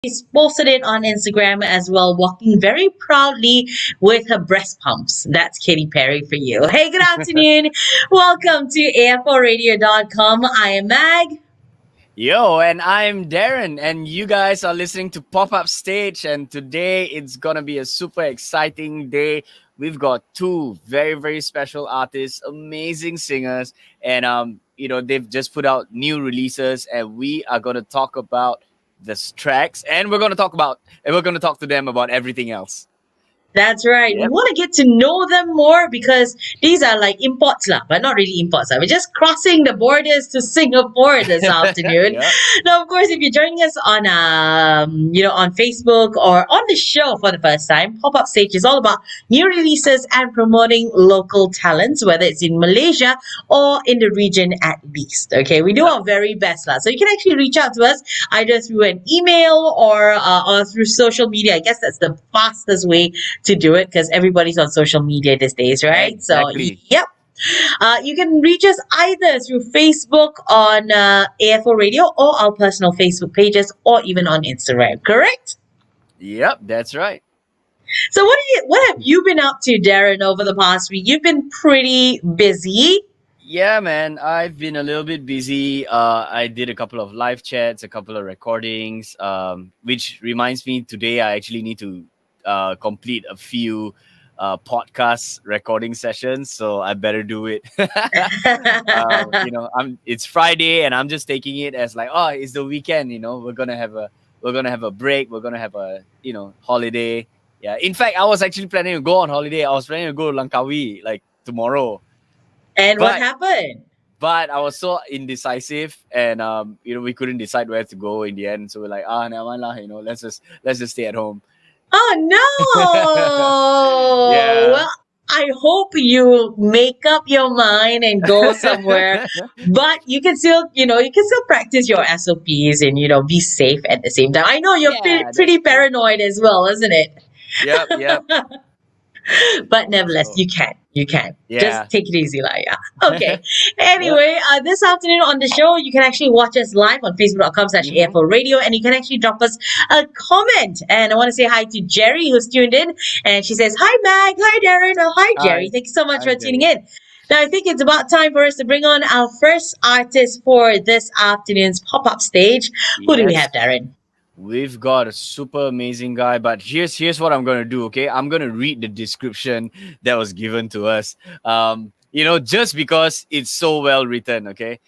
She's posted it on Instagram as well, walking very proudly with her breast pumps. That's Katy Perry for you. Hey, good afternoon. Welcome to aforadio.com. I am Mag. Yo, and I'm Darren, and you guys are listening to Pop Up Stage. And today it's gonna be a super exciting day. We've got two very, very special artists, amazing singers, and they've just put out new releases, and we are gonna talk about the tracks, and we're gonna talk to them about everything else. That's right. We Yep. want to get to know them more because these are like imports, lah, but not really imports. We're just crossing the borders to Singapore this afternoon. Yep. Now, of course, if you're joining us on, on Facebook or on the show for the first time, Pop Up Stage is all about new releases and promoting local talents, whether it's in Malaysia or in the region at least. Okay, we do our very best, lah. So you can actually reach out to us either through an email or through social media. I guess that's the fastest way to do it because everybody's on social media these days, right? Exactly. So, yep. You can reach us either through Facebook on AFO Radio or our personal Facebook pages or even on Instagram, correct? Yep, that's right. So what have you been up to, Darren, over the past week? You've been pretty busy. Yeah, man, I've been a little bit busy. I did a couple of live chats, a couple of recordings, which reminds me today I actually need to complete a few podcast recording sessions, so I better do it. It's Friday, and I'm just taking it as like, oh, it's the weekend. We're gonna have a break. We're gonna have a holiday. Yeah. In fact, I was actually planning to go on holiday. I was planning to go to Langkawi like tomorrow. And what But- happened? But I was so indecisive, and we couldn't decide where to go in the end. So we're like, never mind lah. Let's just stay at home. Oh no! Yeah. Well, I hope you make up your mind and go somewhere, but you can still, practice your SOPs and be safe at the same time. I know you're Yeah, pretty that's true. paranoid as well, isn't it? Yep. But nevertheless, So- you can. Yeah. Just take it easy, like, yeah. Okay. Anyway, this afternoon on the show, you can actually watch us live on facebook.com/AFO Radio, and you can actually drop us a comment. And I want to say hi to Jerry, who's tuned in, and she says, hi, Mag, hi, Darren, oh, hi, Jerry. Hi. Thank you so much Hi, for tuning in. Now, I think it's about time for us to bring on our first artist for this afternoon's pop-up stage. Who do we Yes. have, Darren? We've got a super amazing guy, but here's what I'm gonna do. Okay, I'm gonna read the description that was given to us. Just because it's so well written. Okay,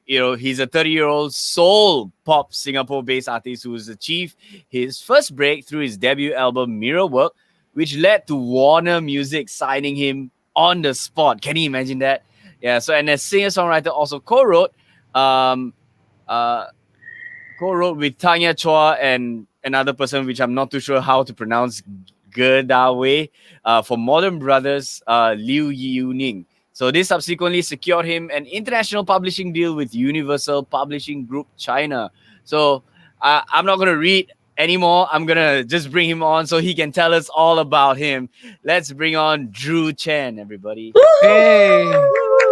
he's a 30-year-old soul pop Singapore-based artist who's achieved his first break through his debut album Mirror Work, which led to Warner Music signing him on the spot. Can you imagine that? Yeah. So, and as singer-songwriter, also co-wrote with Tanya Chua and another person, which I'm not too sure how to pronounce, Gerdawe, for Modern Brothers, Liu Yuning. So this subsequently secured him an international publishing deal with Universal Publishing Group China. So I'm not going to read anymore. I'm going to just bring him on so he can tell us all about him. Let's bring on Dru Chen, everybody. Hey,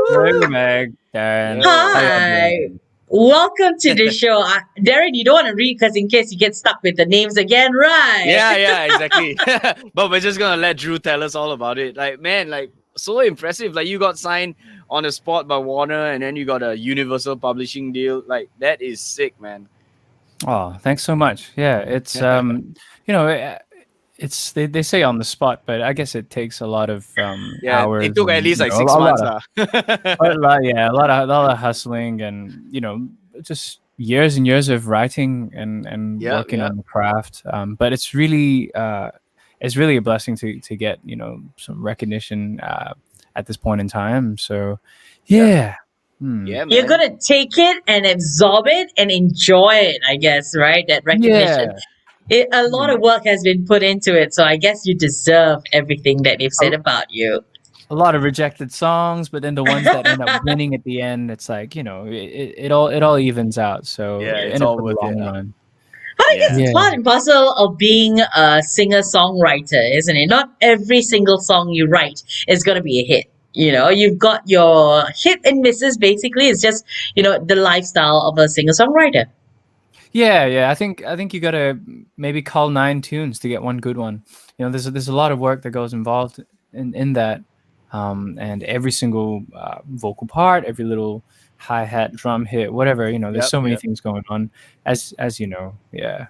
hey, Meg, Darren. Yo. Hi. Welcome to the show. Darren, you don't want to read because in case you get stuck with the names again, right? Yeah, exactly. But we're just gonna let Dru tell us all about it. Like, man, like so impressive. Like you got signed on the spot by Warner, and then you got a Universal Publishing deal. Like that is sick, man. Oh, thanks so much. Yeah, it's it's they say on the spot, but I guess it takes a lot of Yeah, hours. it took at and, least like a 6 lot months. of- lah. a lot of hustling and just years and years of writing and Yeah, working yeah. on the craft. But it's really a blessing to get some recognition at this point in time. So yeah. Yeah, man. You're going to take it and absorb it and enjoy it, I guess, right? That recognition. A lot of work has been put into it, so I guess you deserve everything that they've said about you. A lot of rejected songs, but then the ones that end up winning at the end, it's like it all evens out. So Yeah, it's in all the worth it, long huh? run. But I guess Yeah. it's part and parcel of being a singer-songwriter, isn't it? Not every single song you write is going to be a hit. You've got your hit and misses, basically. It's just, the lifestyle of a singer-songwriter. Yeah. I think you gotta maybe call 9 tunes to get one good one. There's a lot of work that goes involved in that, and every single vocal part, every little hi hat, drum hit, whatever. There's Yep, so many yep. things going on, as you know. Yeah.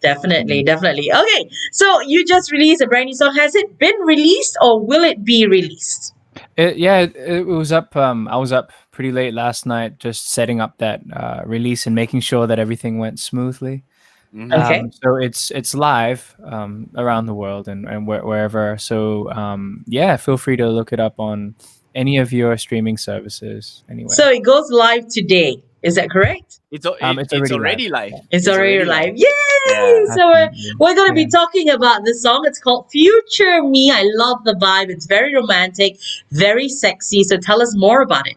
Definitely, Mhm. definitely. Okay, so you just released a brand new song. Has it been released or will it be released? It was up. I was up pretty late last night, just setting up that release and making sure that everything went smoothly. Hmm. Okay. So it's live around the world and wherever. So yeah, feel free to look it up on any of your streaming services So anywhere. it goes live today. Is that correct? It's It's already live. already live. It's It's already already live. live. Yay! Yeah. So Absolutely. we're going to be Yeah. talking about this song. It's called Future Me. I love the vibe. It's very romantic, very sexy. So tell us more about it.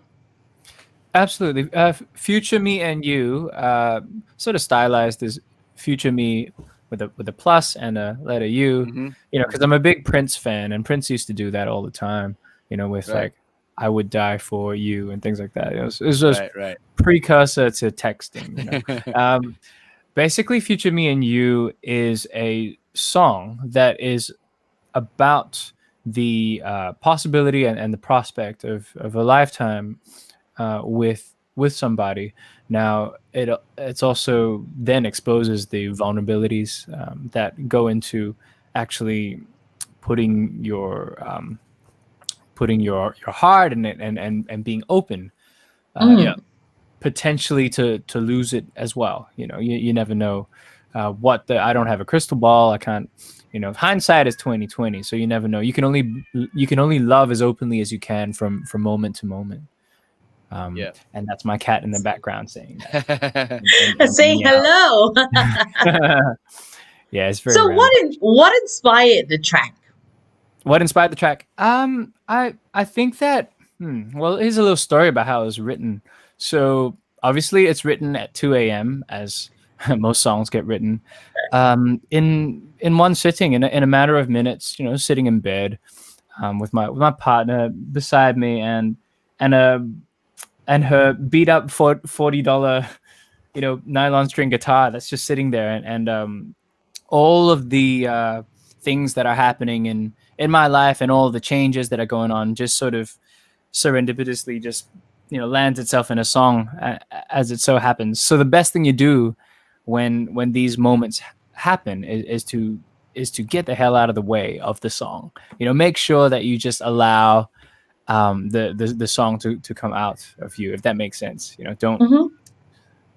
Absolutely. Future me and you, sort of stylized as future me with a plus and a letter U. Hmm. Because I'm a big Prince fan, and Prince used to do that all the time. With Right. like "I would die for you" and things like that. It was just Right. Right. precursor to texting. Basically, future me and you is a song that is about the possibility and the prospect of a lifetime with somebody. Now it's also then exposes the vulnerabilities that go into actually putting your heart in it and being open, uh, Yeah. Mm, potentially to lose it as well. You never know what the I don't have a crystal ball. I can't. Hindsight is 2020, so you never know. You can only love as openly as you can from moment to moment. Yeah. And that's my cat in the background saying that. And saying meow. hello. Yeah, it's very So random. what inspired the track? What inspired the track? I think that. Well, here's a little story about how it was written. So obviously, it's written at 2 a.m. as most songs get written. In one sitting, in a matter of minutes. Sitting in bed, with my partner beside me, and uh and her beat up for $40 nylon string guitar that's just sitting there, and all of the things that are happening in my life and all the changes that are going on just sort of serendipitously just lands itself in a song, as it so happens. So the best thing you do when these moments happen is to get the hell out of the way of the song. Make sure that you just allow the song to come out of you, if that makes sense. Don't Hmm.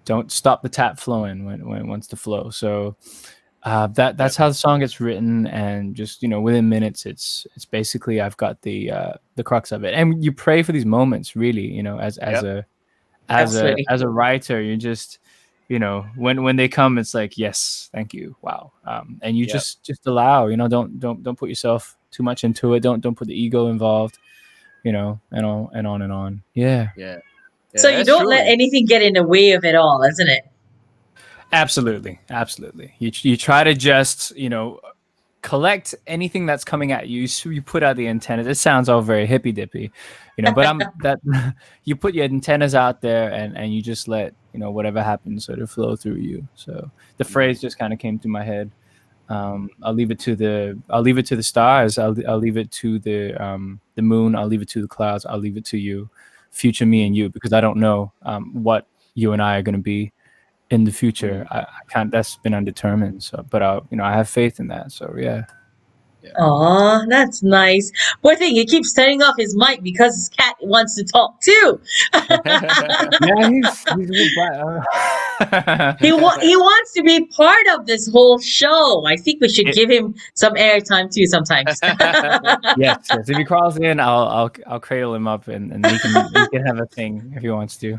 don't stop the tap flowing when it wants to flow. So that's Yep. how the song gets written, and just within minutes, it's basically I've got the crux of it. And you pray for these moments, really. As Yep. a as a Absolutely. as a writer, you just when they come, it's like, yes, thank you, wow. And you Yep. just allow. Don't put yourself too much into it. Don't put the ego involved. And on and on. Yeah. Yeah. So Yeah. you That's don't let true. anything get in the way of it all, isn't it? Absolutely. You try to just collect anything that's coming at you. So you put out the antennas. It sounds all very hippy dippy, but I'm that you put your antennas out there, and you just let whatever happens sort of flow through you. So the Mm. phrase just kind of came to my head. I'll leave it to the stars. I'll leave it to the moon. I'll leave it to the clouds. I'll leave it to you, future me and Mm. you, because I don't know what you and I are going to be in the future. Mm. I can't. That's been undetermined. So, but I have faith in that. So yeah. Yeah. Aw, that's nice. Poor thing, he keeps turning off his mic because his cat wants to talk too. Yeah, he's a good guy. He wants to be part of this whole show. I think we should It, give him some airtime too sometimes. yes. If he crawls in, I'll cradle him up, and he can have a thing if he wants to.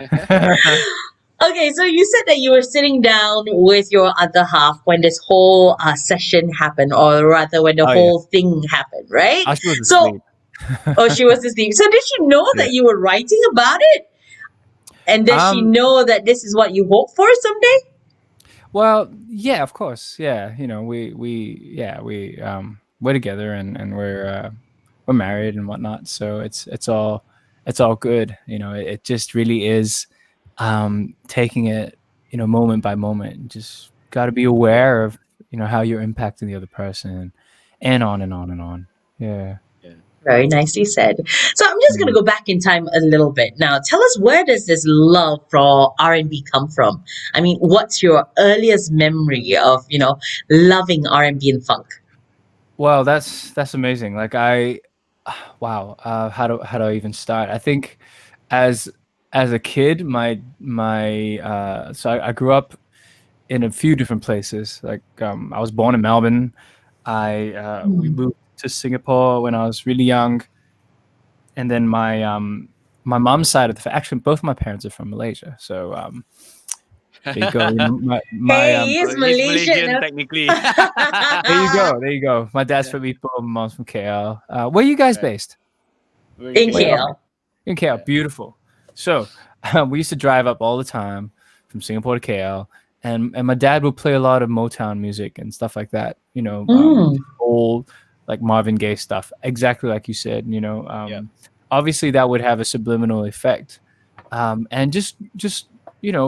Okay, so you said that you were sitting down with your other half when this whole session happened, or rather, when the Oh yeah. whole thing happened, right? Oh, she was So, asleep. oh, she was asleep. So, did she know Yeah. that you were writing about it? And does she Um. know that this is what you hope for someday? Well, yeah, of course. Yeah. We're together, and we're married and whatnot. So it's all good. It just really is taking it moment by moment. Just got to be aware of, how you're impacting the other person, and on and on and on. Yeah. Yeah. Very nicely said. So I'm just going to go back in time a little bit. Now, tell us, where does this love for R&B come from? I mean, what's your earliest memory of, loving R&B and funk? Well, that's amazing. Like wow. How do I even start? I think as a kid, so I grew up in a few different places. Like I was born in Melbourne. We moved to Singapore when I was really young, and then my mom's side of actually both my parents are from Malaysia. So there you go. Hey, he's So he's Malaysian. Malaysian technically. There you go. There you go. My dad's from Ipoh, my mom's from KL. Where are you guys based? We're In Wait, KL. In KL, beautiful. So we used to drive up all the time from Singapore to KL, and my dad would play a lot of Motown music and stuff like that. Old like Marvin Gaye stuff, exactly like you said. Obviously that would have a subliminal effect, and just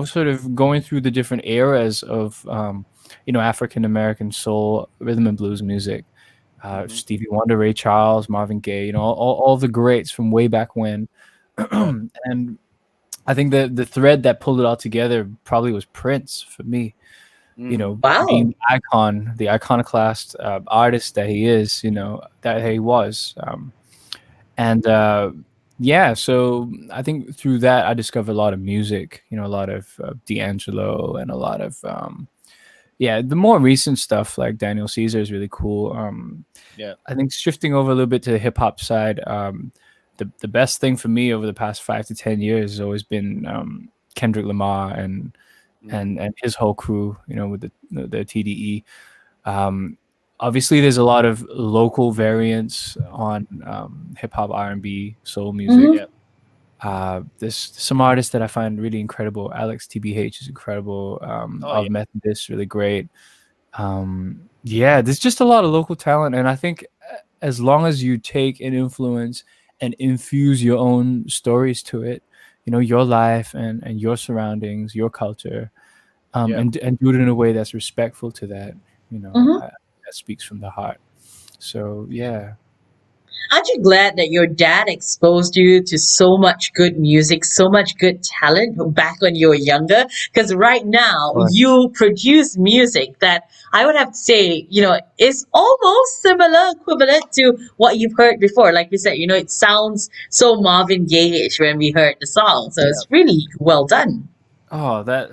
sort of going through the different eras of African American soul, rhythm and blues music. Stevie Wonder, Ray Charles, Marvin Gaye, all the greats from way back when. And I think the thread that pulled it all together probably was Prince for me. Wow. Being the iconoclast artist that he is, that he was. Yeah, so I think through that I discovered a lot of music, a lot of D'Angelo, and a lot of the more recent stuff like Daniel Caesar is really cool. I think shifting over a little bit to the hip hop side, the best thing for me over the past 5 to 10 years has always been Kendrick Lamar and his whole crew, with the TDE. Obviously, there's a lot of local variants on hip hop, R&B, soul music. There's some artists that I find really incredible. Alex TBH is incredible. Methodist, really great. There's just a lot of local talent, and I think as long as you take an influence and infuse your own stories to it, your life and your surroundings, your culture, and do it in a way that's respectful to that, that speaks from the heart. So yeah. Aren't you glad that your dad exposed you to so much good music, so much good talent back when you were younger? Because right now you produce music that I would have to say, is almost similar, equivalent to what you've heard before. Like you said, it sounds so Marvin Gaye-ish when we heard the song. So it's really well done. Oh, that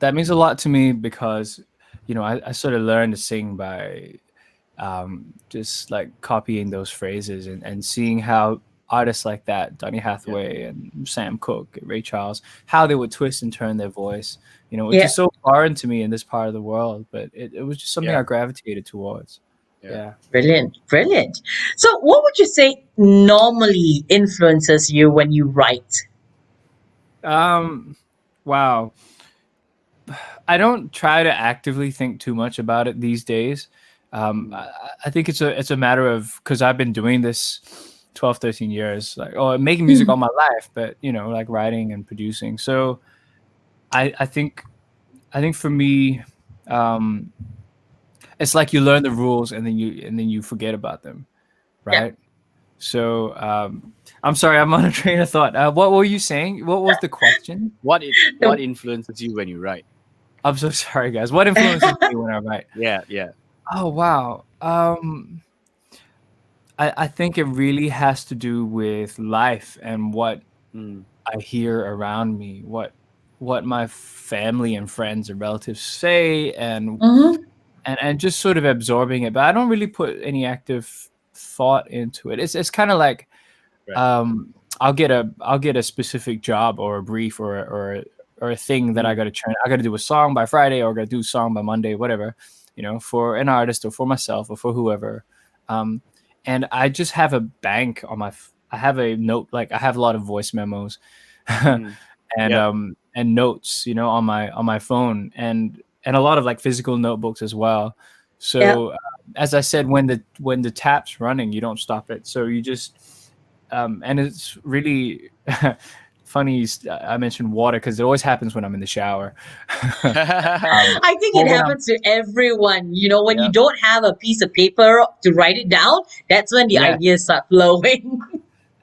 means a lot to me because, I sort of learned to sing by just like copying those phrases and seeing how artists like that, Donny Hathaway and Sam Cooke, Ray Charles, how they would twist and turn their voice, which is so foreign to me in this part of the world, but it was just something I gravitated towards. Yeah. Brilliant. So what would you say normally influences you when you write? Wow. I don't try to actively think too much about it these days. I think it's a matter of, because I've been doing this 12, 13 years, making music all my life, but like writing and producing. So I think for me, it's like you learn the rules and then you forget about them, right? So I'm sorry, I'm on a train of thought. What were you saying? What was the question? What influences you when you write? I'm so sorry, guys. What influences me when I write? Yeah. Oh wow. I think it really has to do with life and what I hear around me, what my family and friends and relatives say, and just sort of absorbing it. But I don't really put any active thought into it. It's kind of like I'll get a specific job or a brief or a thing that I got to do a song by Friday, or I got to do a song by Monday, whatever, for an artist or for myself or for whoever. And I just have a bank on I have a note, like I have a lot of voice memos and notes, on my phone, and a lot of like physical notebooks as well. So as I said, when the tap's running, you don't stop it. So you just and it's really funny I mentioned water because it always happens when I'm in the shower. I think Or it when I'm happens to everyone. You know, when you Yep. don't have a piece of paper to write it down, that's when the Yeah. ideas start flowing.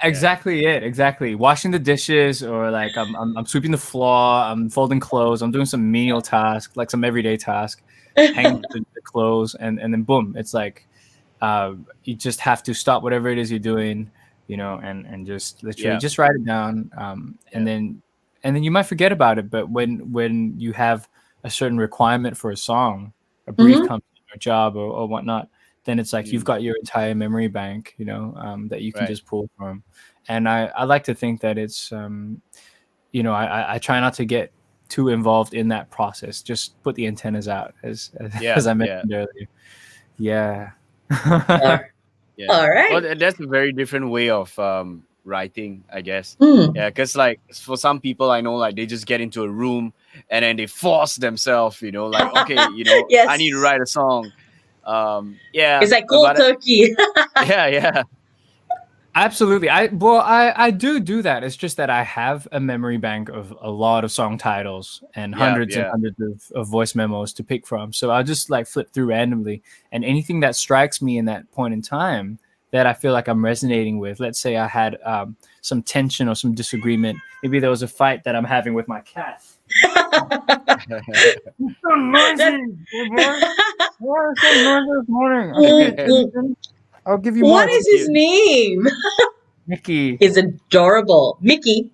exactly it. Exactly. Washing the dishes or like I'm sweeping the floor, I'm folding clothes, I'm doing some menial task, like some everyday task, hanging the clothes, and then boom, it's like you just have to stop whatever it is you're doing, and just literally Yeah. just write it down, and Yeah. then you might forget about it. But when you have a certain requirement for a song, a brief Mhm. comes or a job or whatnot, then it's like you've Mm. got your entire memory bank, that you can Right. just pull from. And I like to think that it's I try not to get too involved in that process. Just put the antennas out, Yeah. as I Yeah. mentioned earlier. Yeah. All Yeah. all Well, right. that's a very different way of writing, I guess. Mm. Yeah, because like for some people I know, like they just get into a room and then they force themselves, like, okay, I need to Yes. write a song. Yeah, It's like cold but turkey. yeah, yeah, Absolutely. I do that. It's just that I have a memory bank of a lot of song titles and yeah, hundreds and yeah. hundreds of voice memos to pick from. So I'll just like flip through randomly, and anything that strikes me in that point in time that I feel like I'm resonating with. Let's say I had some tension or some disagreement. Maybe there was a fight that I'm having with my cat. You're so That- noisy, boy. Why are you so noisy this morning? Mm, mm. I'll give you more What Oh, is his cute. name? Nikki. He's adorable. Mickey.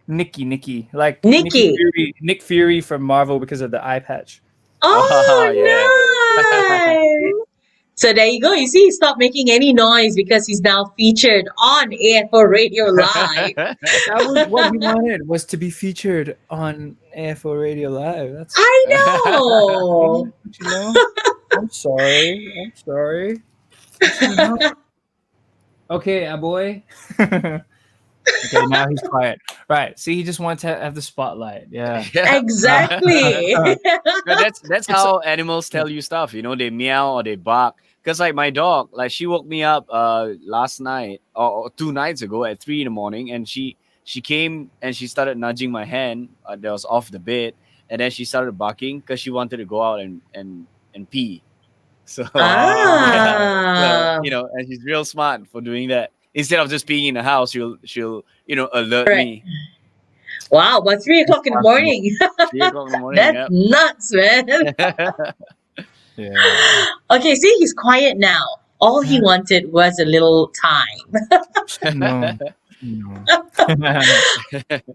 Nikki, like Nikki. Nick Fury from Marvel because of the eye patch. Oh, yeah. Oh, nice. So there you go. You see, he stopped making any noise because he's now featured on AFO Radio Live. That was what he wanted, was to be featured on AFO Radio Live. That's I know. you know. I'm sorry. You should have known. Okay, boy. Okay, now he's quiet. Right. See, he just wanted to have the spotlight. Yeah. Yeah. Exactly. No, that's It's how animals tell you stuff. They meow or they bark. Cause like my dog, like she woke me up last night or 2 nights ago at 3 in the morning, and she came and she started nudging my hand that was off the bed, and then she started barking because she wanted to go out and pee. So yeah, so Ah, and she's real smart for doing that. Instead of just being in the house, she'll alert right. me. Wow, but 3 o'clock in the responsible. morning. 3 o'clock in the morning. That's nuts, man. Yeah. Okay, see, he's quiet now. All he wanted was a little time. No.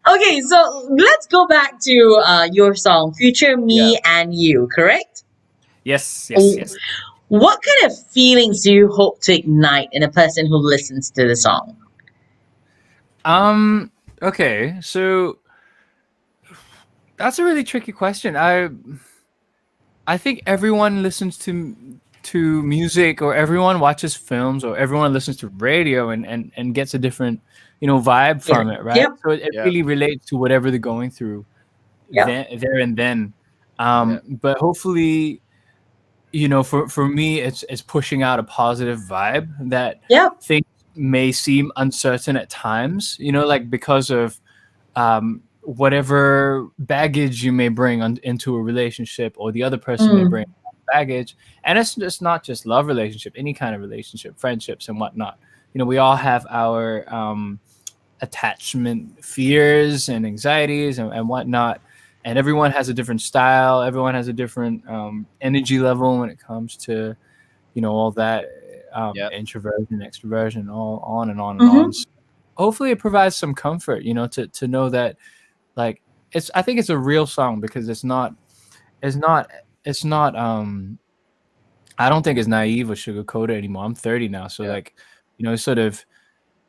Okay, so let's go back to your song, Future Me and You, correct? Yes. What kind of feelings do you hope to ignite in a person who listens to the song? Okay, so that's a really tricky question. I think everyone listens to music, or everyone watches films, or everyone listens to radio and gets a different vibe from it, right? Yep. So it Yep. really relates to whatever they're going through Yep. there and then. But hopefully, for me, it's pushing out a positive vibe that Yep. things may seem uncertain at times, like because of whatever baggage you may bring into a relationship, or the other person may bring baggage. And it's not just love relationship, any kind of relationship, friendships and whatnot. We all have our attachment fears and anxieties and whatnot. And everyone has a different style. Everyone has a different energy level when it comes to, all that introversion, extroversion, all on and on and on. So hopefully it provides some comfort, to know that, like, I think it's a real song, because it's not I don't think it's naive or sugar-coated anymore. I'm 30 now, so like, sort of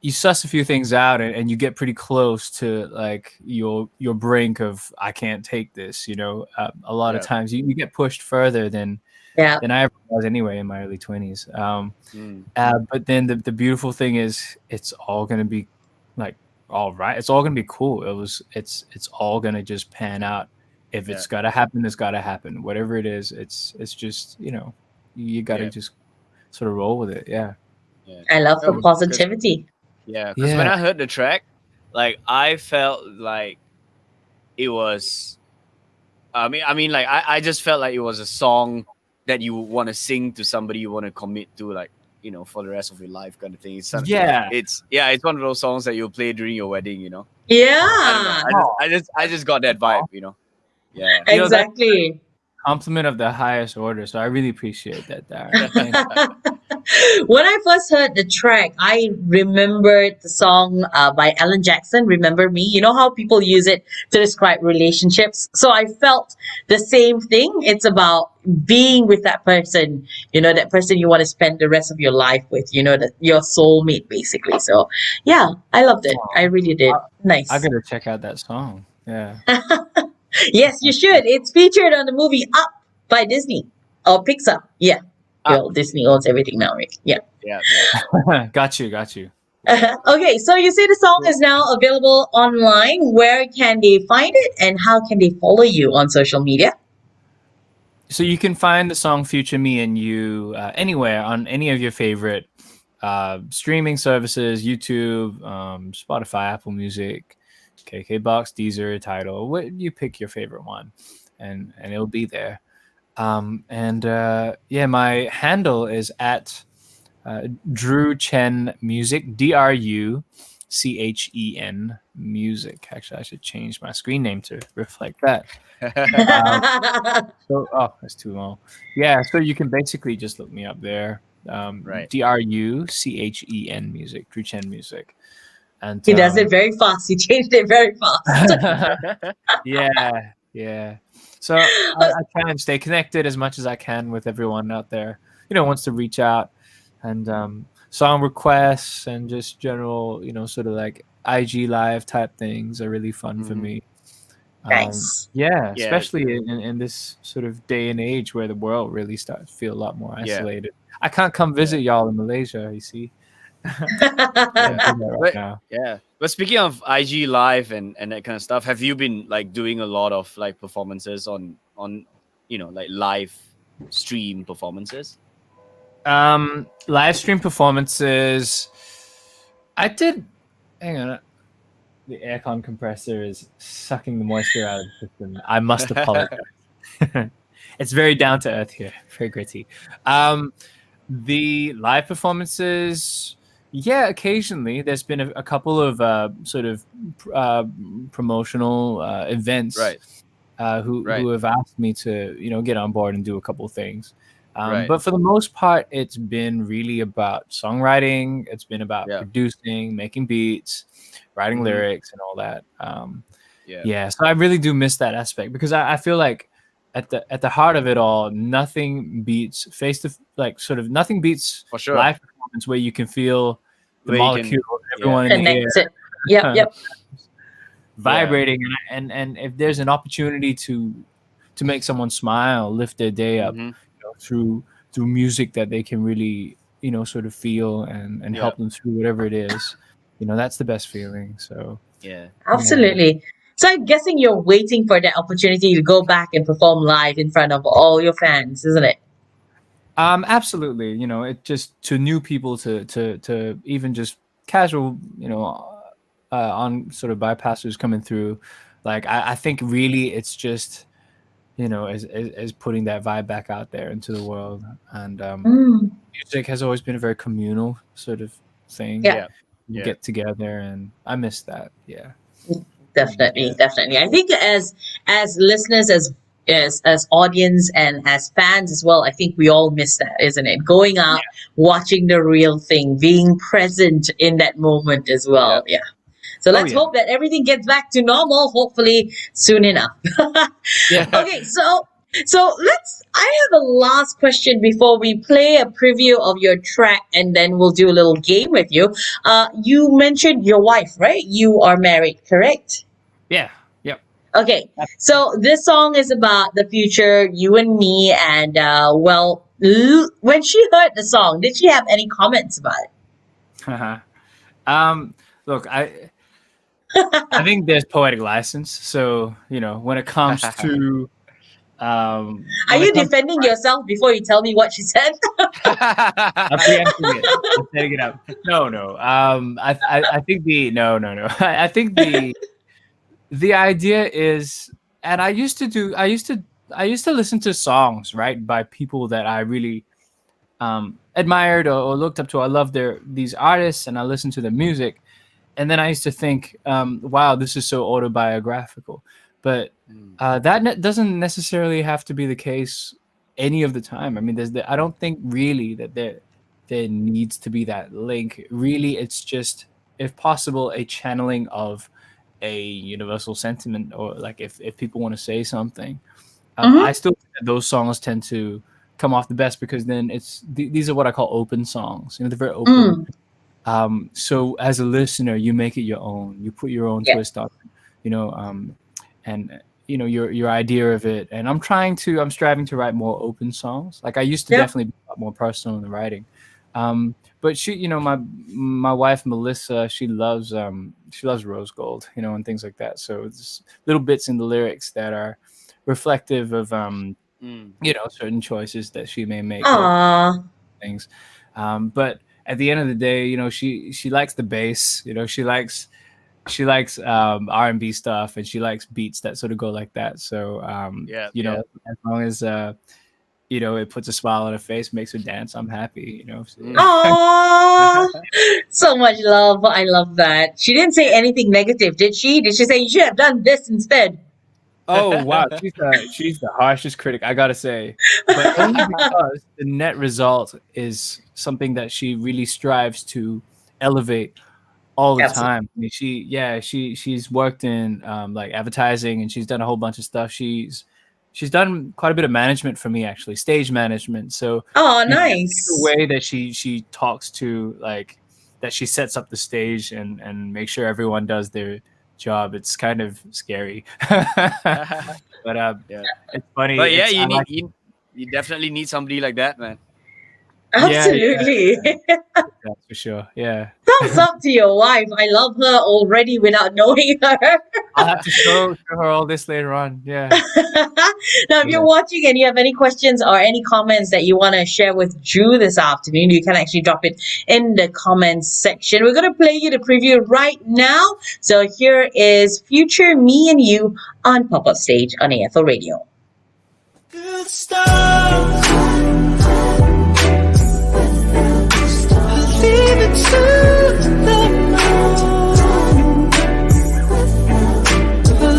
you suss a few things out, and you get pretty close to like your brink of I can't take this. A lot of times you get pushed further than I ever was anyway in my early 20s. But then the beautiful thing is it's all gonna be like all right. It's all gonna be cool. It's all gonna just pan out. If it's gotta happen, it's gotta happen. Whatever it is, it's just you gotta just sort of roll with it. Yeah. I love the positivity. Because when I heard the track, like I felt like it was. Like I just felt like it was a song that you want to sing to somebody you want to commit to, like, for the rest of your life, kind of thing. Yeah. It's one of those songs that you'll play during your wedding. I don't know. Yeah, I just got that vibe. Yeah. You know, that's exactly. compliment of the highest order. So I really appreciate that, Darren. Thanks. When I first heard the track, I remembered the song by Alan Jackson, Remember Me. You know how people use it to describe relationships? So I felt the same thing. It's about being with that person, that person you want to spend the rest of your life with, that your soulmate, basically. So, yeah, I loved it. I really did. I Nice. gotta check out that song. Yeah. Yes, you should. It's featured on the movie Up by Disney or Pixar. Yeah. Well, Disney owns everything now, right? Yeah. Yeah. Got you. Okay, so you say the song is now available online. Where can they find it and how can they follow you on social media? So you can find the song "Future Me and You" anywhere on any of your favorite streaming services: YouTube, Spotify, Apple Music, KKBox, Deezer, Tidal. What you pick your favorite one, and it'll be there. My handle is at Dru Chen Music, DRUCHEN Music. Actually, I should change my screen name to reflect that. That's too long. Yeah, so you can basically just look me up there. Right. DRUCHEN Music, Dru Chen Music. And He does it very fast. He changed it very fast. yeah. So I try and stay connected as much as I can with everyone out there, wants to reach out, and song requests and just general, sort of like IG live type things are really fun for me. Nice. Yeah, especially in this sort of day and age where the world really starts to feel a lot more isolated. I can't come visit y'all in Malaysia, you see. But speaking of IG live and that kind of stuff, have you been like doing a lot of like performances on like live stream performances? Live stream performances, I did. Hang on, the aircon compressor is sucking the moisture out of the system. I must apologize. It's very down to earth here, very gritty. The live performances, yeah, occasionally there's been a couple of sort of promotional events, right? Who have asked me to get on board and do a couple of things. Right. But for the most part, it's been really about songwriting. It's been about producing, making beats, writing lyrics, and all that. So I really do miss that aspect because I feel like at the heart of it all, nothing beats nothing beats for sure live performance where you can feel the molecule of everyone in the air. Yep. Vibrating, and if there's an opportunity to make someone smile, lift their day up through music that they can really sort of feel and help them through whatever it is, that's the best feeling. So absolutely. So I'm guessing you're waiting for that opportunity to go back and perform live in front of all your fans, isn't it? Absolutely. It just to new people to even just casual on sort of bypassers coming through, like I think really it's just as putting that vibe back out there into the world. And music has always been a very communal sort of thing. You get together, and I miss that. Definitely. I think as listeners, as audience, and as fans as well, I think we all miss that, isn't it? Going out, watching the real thing, being present in that moment as well. So let's hope that everything gets back to normal, hopefully soon enough. Okay, so I have a last question before we play a preview of your track, and then we'll do a little game with you. You mentioned your wife, right? You are married, correct? Yeah. Yep. Okay, so this song is about the future, you and me, and when she heard the song, did she have any comments about it? Look, I think there's poetic license. So when it comes to Are when you it comes- defending yourself before you tell me what she said? I'm preempting it. I'm setting it up. No. I think no. I think the idea is, and I used to listen to songs, right, by people that I really admired or looked up to. I loved these artists, and I listened to their music, and then I used to think, wow, this is so autobiographical. But doesn't necessarily have to be the case any of the time. I mean, I don't think really that there needs to be that link. Really, it's just, if possible, a channeling of a universal sentiment, or like if people want to say something. Mhm. I still think that those songs tend to come off the best, because then these are what I call open songs. They're very open. So as a listener, you make it your own. You put your own Yeah. twist on it, and your idea of it. And I'm striving to write more open songs. Like, I used to Yeah. definitely be a lot more personal in the writing. But my wife Melissa, she loves Rose Gold, and things like that. So it's little bits in the lyrics that are reflective of certain choices that she may make. Aww. Things. But at the end of the day, she likes the bass. She likes R&B stuff, and she likes beats that sort of go like that. So as long as it puts a smile on her face, makes her dance, I'm happy. Aww. So much love. I love that. She didn't say anything negative, did she? Did she say you should have done this instead? Oh wow, she's the harshest critic, I gotta say, but only because the net result is something that she really strives to elevate all the Absolutely. time. I mean, she's worked in like advertising, and she's done a whole bunch of stuff. She's done quite a bit of management for me, actually, stage management. So Oh, the nice. way that she talks to, like, that she sets up the stage and make sure everyone does their job, it's kind of scary. But it's funny. But yeah, you definitely need somebody like that, man. Absolutely. That's for sure. Yeah. Thumbs up to your wife. I love her already without knowing her. I'll have to show her all this later on. Yeah. Now, if you're watching and you have any questions or any comments that you want to share with Dru this afternoon, you can actually drop it in the comments section. We're going to play you the preview right now. So here is Future Me and You on Pop-Up Stage on AFL Radio. Good stuff. Leave it to the moon.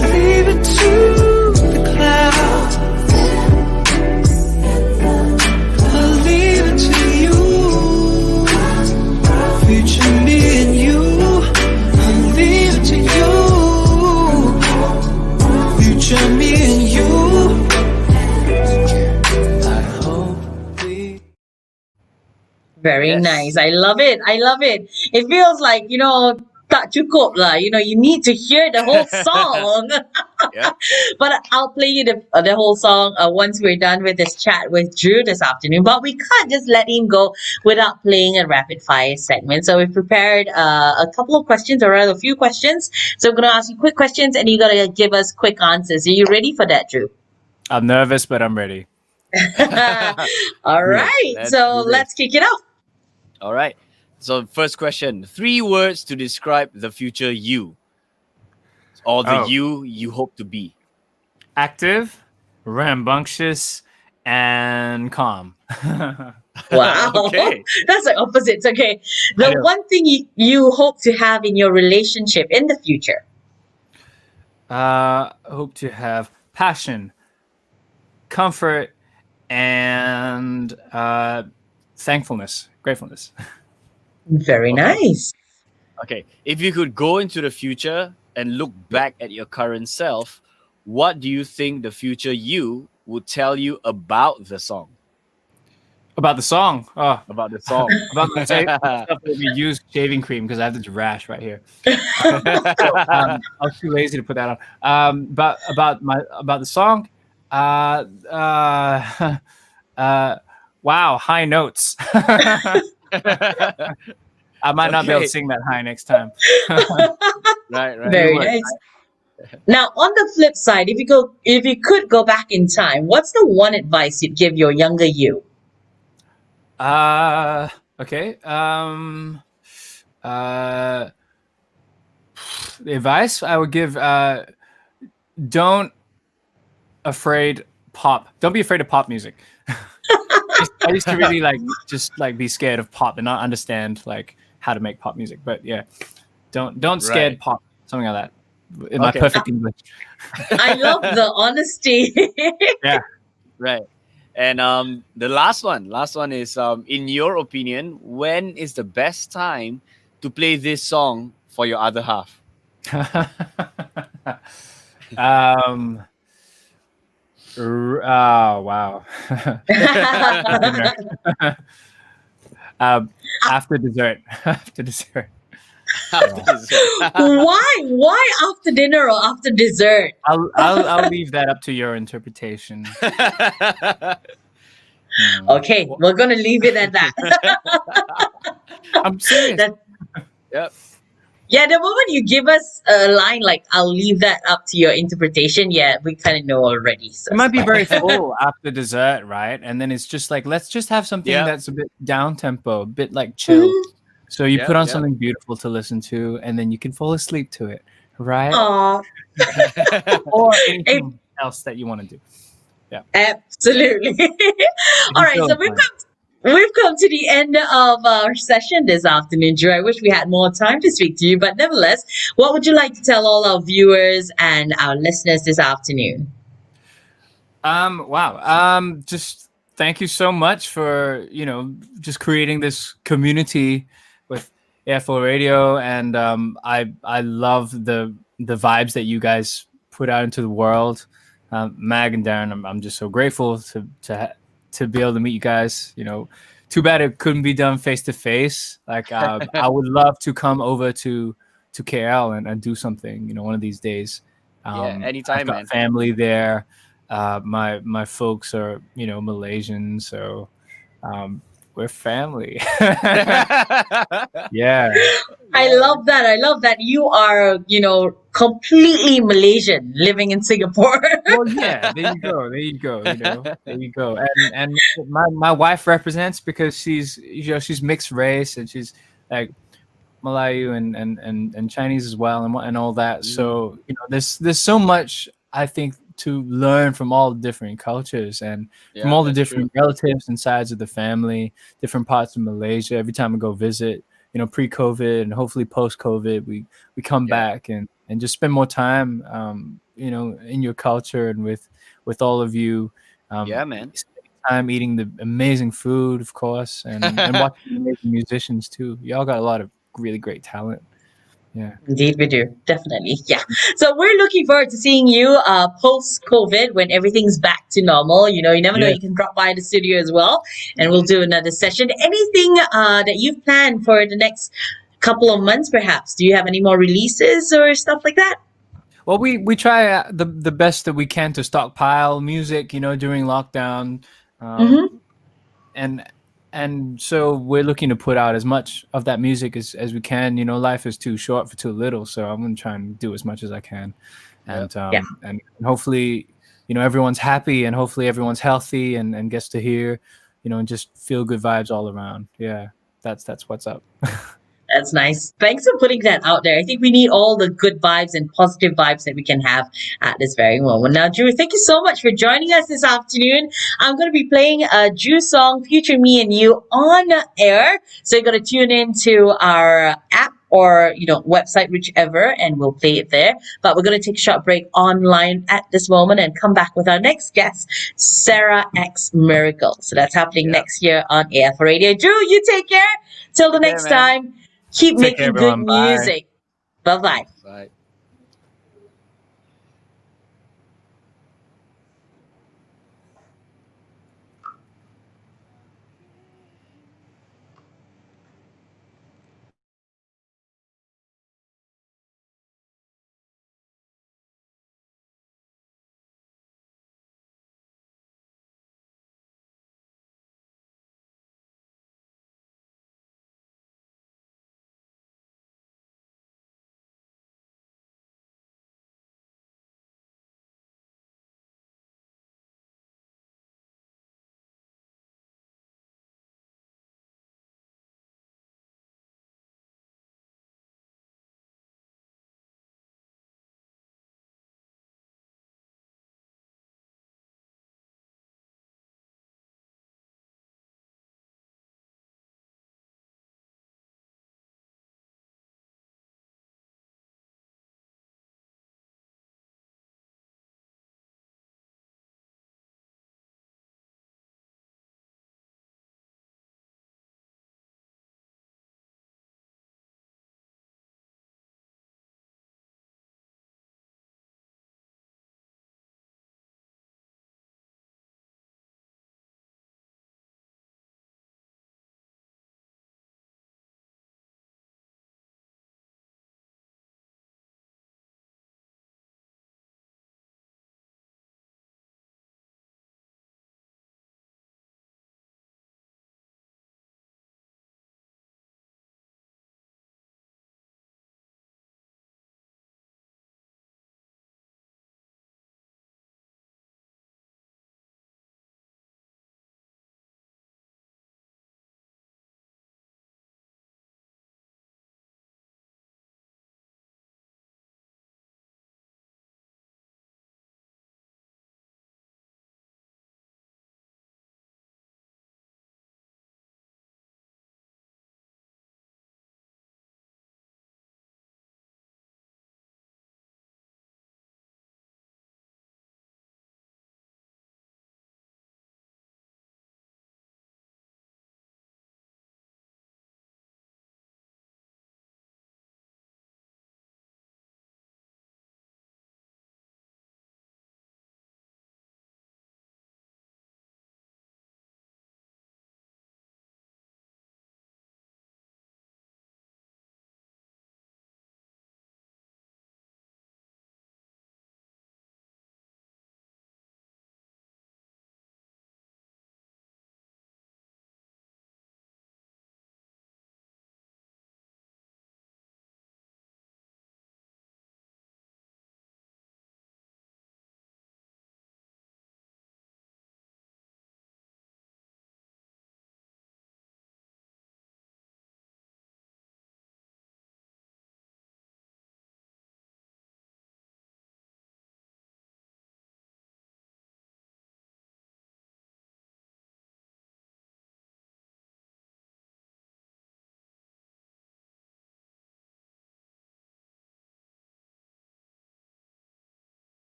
Leave it to the clouds. Leave it to you. Future me and you. Leave it to you. Future me and you. I hope we. Very Yes. nice. I love it. I love it. It feels like, tak cukup lah. You need to hear the whole song. Yeah. But I'll play you the whole song once we're done with this chat with Dru this afternoon. But we can't just let him go without playing a rapid fire segment. So we've prepared a couple of questions, or rather a few questions. So I'm going to ask you quick questions, and you got to give us quick answers. Are you ready for that, Dru? I'm nervous, but I'm ready. All right. Let's So do this. let's kick it off. All right. So first question: 3 words to describe the future you, or the Oh. you hope to be. Active, rambunctious, and calm. Wow. Okay. That's the opposites. Okay. I The know. one thing you hope to have in your relationship in the future. Hope to have passion, comfort, and thankfulness, gratefulness. Very Okay. nice. Okay. If you could go into the future and look back at your current self, what do you think the future you would tell you about the song? About the song. Oh, About the song. about the stuff that we use shaving cream, because I have this rash right here. I was too lazy to put that on. About the song. Wow, high notes. I might not be able Okay. to sing that high next time. Right. Very would. nice. Now, on the flip side, if you could go back in time, what's the one advice you'd give your younger you? Okay. Uh, the advice I would give: don't afraid pop. Don't be afraid of pop music. I used to really just be scared of pop and not understand like how to make pop music. But yeah, don't scared Right. pop. Something like that. In my Okay. perfect English. I love the honesty. Yeah. Right. And the last one is in your opinion, when is the best time to play this song for your other half? um. Oh wow. After dinner. um, after dessert. After dessert. After dessert. Why? Why after dinner or after dessert? I'll leave that up to your interpretation. Okay, we're gonna leave it at that. I'm serious. That Yep. yeah, the moment you give us a line like "I'll leave that up to your interpretation," yeah, we kind of know already. So It it's might be fine. very full after dessert, right? And then it's just like, let's just have something Yep. that's a bit down tempo, a bit like chill. Mhm. So you put Yep. on Yep. something beautiful to listen to, and then you can fall asleep to it, right? Aw, Or eh, anything else that you want to do. Yeah. absolutely. If All you right, feel so inclined. we've come to the end of our session this afternoon, Drew. I wish we had more time to speak to you, but nevertheless, what would you like to tell all our viewers and our listeners this afternoon? Wow. Just thank you so much for, just creating this community with aforadio, and I love the vibes that you guys put out into the world. Mag and Darren, I'm just so grateful to be able to meet you guys. Too bad it couldn't be done face to face. Like I would love to come over to KL and do something, one of these days. Yeah. I've Anytime, got man. family there. My folks are Malaysian, so we're family. Yeah. I Yeah, man. love that. I love that you are, completely Malaysian living in Singapore. Well, yeah. There you go. There you go. There you go. And my wife represents, because she's mixed race, and she's like Malayu and Chinese as well, and all that. Mm, So there's so much, I think, to learn from all the different cultures and from yeah, all the that's true. different relatives and sides of the family, different parts of Malaysia. Every time I go visit, pre-COVID and hopefully post-COVID, we come Yeah. back and just spend more time, in your culture and with all of you. Yeah, man. Spending time eating the amazing food, of course, and watching amazing musicians too. Y'all got a lot of really great talent. Yeah. Indeed, we do. Definitely. Yeah. So we're looking forward to seeing you post COVID when everything's back to normal. You never know, Yeah. you can drop by the studio as well and we'll do another session. Anything that you've planned for the next couple of months, perhaps? Do you have any more releases or stuff like that? Well, we try the best that we can to stockpile music, during lockdown, um, Mm-hmm. and and so we're looking to put out as much of that music as we can. Life is too short for too little, so I'm gonna try and do as much as I can, Yeah. Yeah. and hopefully, everyone's happy, and hopefully everyone's healthy and gets to hear, and just feel good vibes all around. Yeah, that's what's up. That's nice. Thanks for putting that out there. I think we need all the good vibes and positive vibes that we can have at this very moment. Now, Drew, thank you so much for joining us this afternoon. I'm going to be playing a Drew song, Future Me and You, on air. So you're going to tune in to our app or website, whichever, and we'll play it there. But we're going to take a short break online at this moment and come back with our next guest, Sarah X Miracle. So that's happening Yeah. next year on AF Radio. Drew, you take care. Till the Take care, next man. time. Keep Take care, making good everyone. Bye. music. Bye bye. Bye.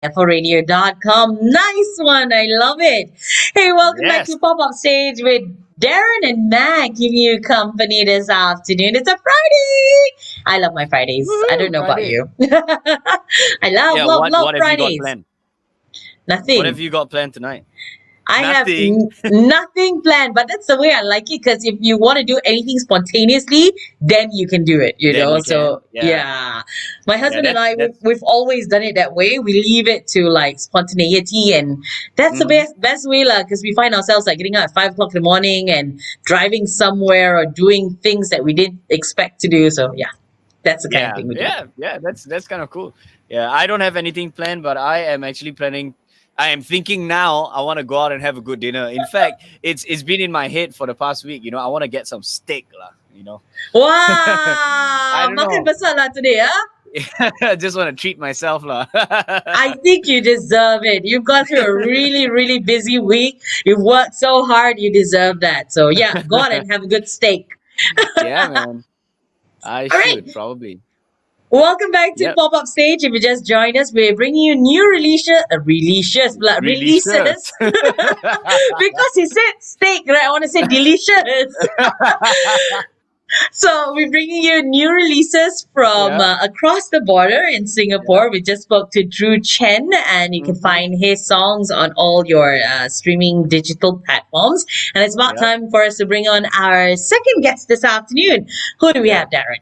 aforadio.com. Nice one. I love it. Hey, welcome back Yes. to Pop Up Stage with Darren and Mag giving you company this afternoon. It's a Friday. I love my Fridays. I don't know Friday. about you. I love, Yeah. love, What love What have you got Fridays. planned? Nothing. What have you got planned tonight? I have Nothing. nothing planned, but that's the way I like it because if you want to do anything spontaneously, then you can do it, Then know. you So can. Yeah. my husband and I, That's. we've always done it that way. We leave it to like spontaneity, and that's the Mhm. best way, lah. Because we find ourselves like getting up at 5 o'clock in the morning and driving somewhere or doing things that we didn't expect to do. So yeah, that's the kind of Yeah, thing we do. yeah. That's kind of cool. Yeah, I don't have anything planned, but I am actually planning. I am thinking now. I want to go out and have a good dinner. In fact, it's been in my head for the past week. I want to get some steak, lah. Wow, don't makan know. besar lah today, huh? I just want to treat myself, lah. I think you deserve it. You've gone through a really, really busy week. You've worked so hard. You deserve that. So yeah, go on and have a good steak. Yeah, man. I All right. should probably. Welcome back to Yep. Pop Up Stage. If you just joined us, we're bringing you new releases. Releases. Because he said steak, right? I want to say delicious. So we're bringing you new releases from Yeah. across the border in Singapore. We just spoke to Dru Chen, and you can Mhm. find his songs on all your streaming digital platforms. And it's about Yep. time for us to bring on our second guest this afternoon. Who do we Yeah. have, Darren?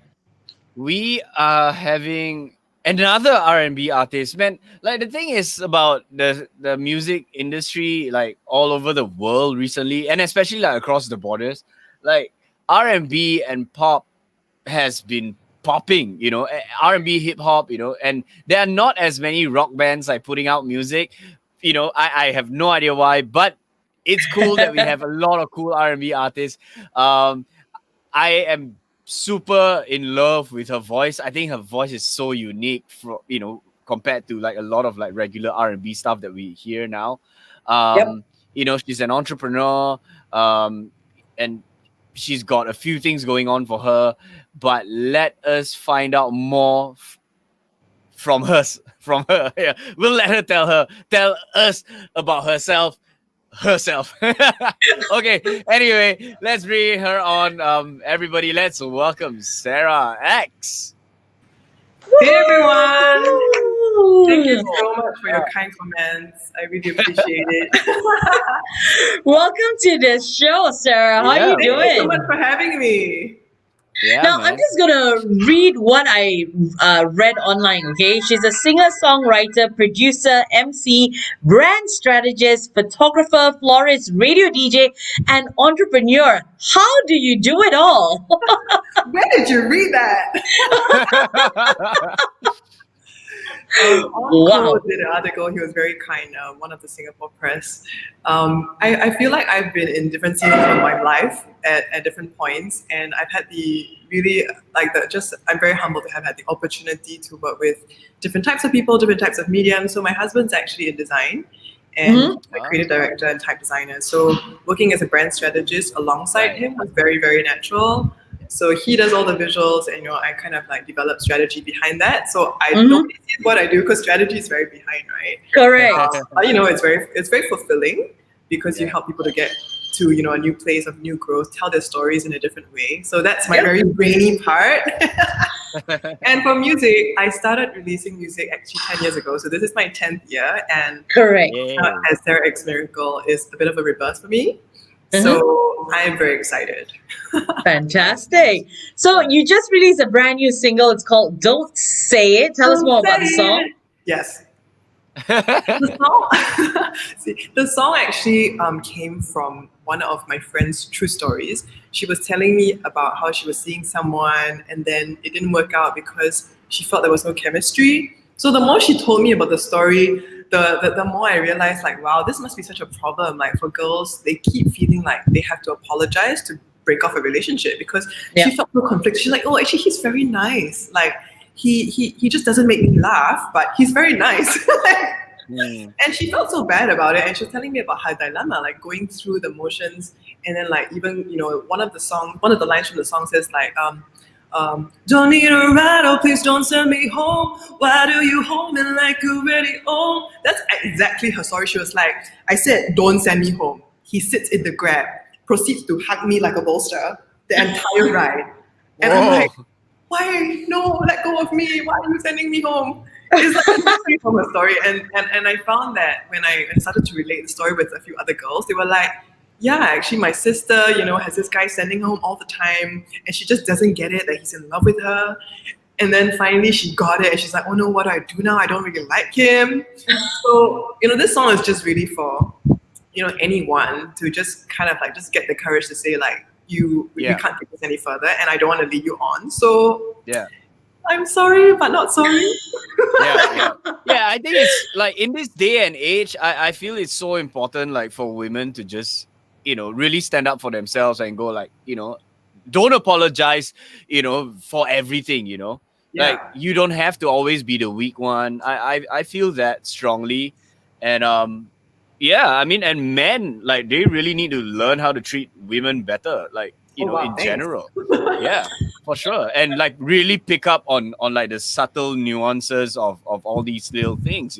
We are having another R&B artist, man. Like, the thing is about the music industry, like all over the world recently, and especially like across the borders, like R&B and pop has been popping, R&B, hip hop, and there are not as many rock bands like putting out music. I have no idea why, but it's cool that we have a lot of cool R&B artists. I am super in love with her voice. I think her voice is so unique, compared to like a lot of like regular R&B stuff that we hear now. She's an entrepreneur, and she's got a few things going on for her. But let us find out more from her. Yeah. We'll let her tell us about herself. Okay, anyway, let's bring her on. Everybody, let's welcome Sarah X. Hey everyone! Thank you Ooh. so much for your kind comments. I really appreciate it. Welcome to the show, Sarah. How are you Yeah, Thank you so doing? much for having me. Yeah, Now, man. I'm just going to read what I read online, okay? She's a singer, songwriter, producer, MC, brand strategist, photographer, florist, radio DJ, and entrepreneur. How do you do it all? Where did you read that? Wow. Did an article. He was very kind. One of the Singapore press. I feel like I've been in different seasons of my life at different points, and I've had the really I'm very humbled to have had the opportunity to work with different types of people, different types of mediums. So my husband's actually in design, and he's a creative director and type designer. So working as a brand strategist alongside him was very, very natural. So he does all the visuals, and I kind of like develop strategy behind that. So I don't see what I do because strategy is very behind, right? Correct. It's very fulfilling because you help people to get to a new place of new growth, tell their stories in a different way. So that's my very brainy part. And for music, I started releasing music actually 10 years ago. So this is my 10th year, and Correct. as Sarah X Miracle is a bit of a rebirth for me. So I am very excited. Fantastic. So you just released a brand new single. It's called Don't Say It. Tell us more about the song. Yes. The song actually came from one of my friend's true stories. She was telling me about how she was seeing someone and then it didn't work out because she felt there was no chemistry. So the more she told me about the story, the more I realized, like, wow, this must be such a problem. Like, for girls, they keep feeling like they have to apologize to break off a relationship because she felt no conflict. She's like, oh, actually, he's very nice. Like, he just doesn't make me laugh, but he's very nice. And she felt so bad about it, and she was telling me about her dilemma, like going through the motions, and then like even one of the lines from the song says like, don't need a ride, oh please don't send me home. Why do you hold me like you really own? That's exactly her story. She was like, I said, don't send me home. He sits in the Grab, proceeds to hug me like a bolster the entire ride. And I'm like, why? No, let go of me. Why are you sending me home? It's like exactly from her story. And I found that when I started to relate the story with a few other girls, they were like, yeah, actually my sister, has this guy sending her home all the time and she just doesn't get it that he's in love with her. And then finally she got it and she's like, oh no, what do I do now? I don't really like him. So, this song is just really for, anyone to just kind of like just get the courage to say like, we can't take this any further and I don't want to lead you on. So I'm sorry, but not sorry. Yeah, I think it's like in this day and age, I feel it's so important like for women to just, really stand up for themselves and go like, don't apologize, for everything, like you don't have to always be the weak one. I feel that strongly. And and men, like they really need to learn how to treat women better, like, in general. Yeah, for sure. And like really pick up on like the subtle nuances of all these little things,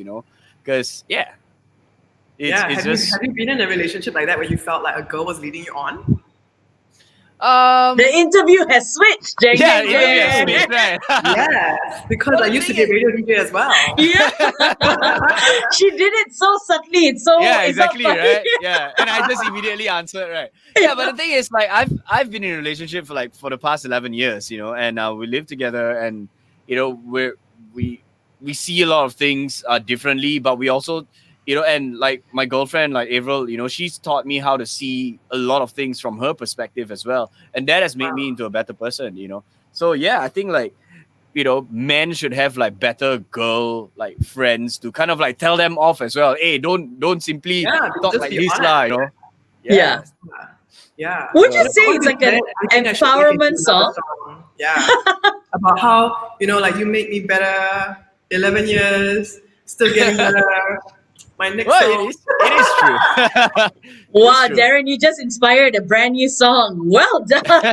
because it's just. Have you been in a relationship like that where you felt like a girl was leading you on? The interview has switched. Right. Yes, because I used to be a radio DJ as well. Yeah, she did it so subtly. It's so exactly, it's so right? Yeah, and I just immediately answered, right? Yeah, but the thing is, like, I've been in a relationship for the past 11 years, and we live together, and we see a lot of things differently, but we also. And like my girlfriend, like Avril, she's taught me how to see a lot of things from her perspective as well. And that has made me into a better person, So yeah, I think like, men should have like better girl like friends to kind of like tell them off as well. Hey, don't simply talk like this, Yeah. Would you say it's like an empowerment song? Yeah. About how, like you make me better, 11 years, still getting better. My next song. It is true. Wow, Darren, you just inspired a brand new song. Well done.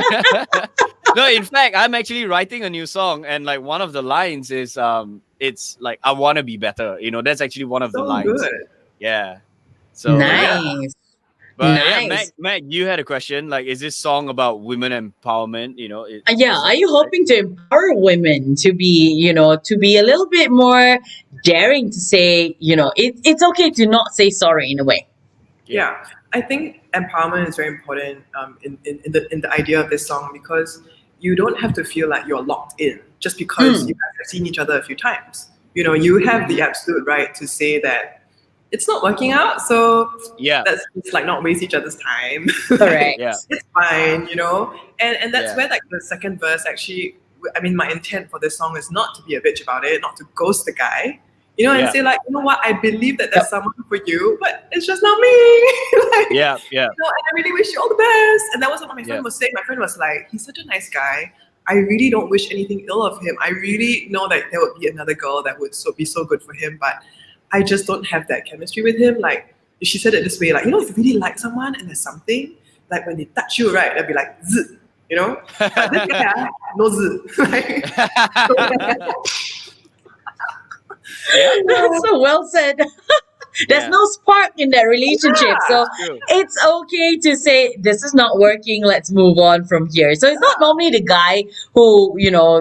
No, in fact, I'm actually writing a new song, and like one of the lines is it's like I want to be better. That's actually one of the lines. Good. Yeah. So nice. But nice. Mac, you had a question. Like, is this song about women empowerment? Are you hoping to empower women to be, to be a little bit more daring to say, it's okay to not say sorry in a way? Yeah, I think empowerment is very important in the idea of this song, because you don't have to feel like you're locked in just because you guys have seen each other a few times. You have the absolute right to say that it's not working out, so let's just like not waste each other's time. Correct. It's fine, and that's where like the second verse actually, I mean, my intent for this song is not to be a bitch about it, not to ghost the guy, and say like, what, I believe that there's someone for you, but it's just not me. And I really wish you all the best. And that was what my friend was saying. My friend was like, he's such a nice guy. I really don't wish anything ill of him. I really know that there would be another girl that would be so good for him, but I just don't have that chemistry with him. Like, she said it this way, like, if you really like someone and there's something, like when they touch you, right, they'll be like, zzz, But this guy, no zzz. That's so well said. There's no spark in that relationship. So it's okay to say, this is not working, let's move on from here. So it's not normally the guy who,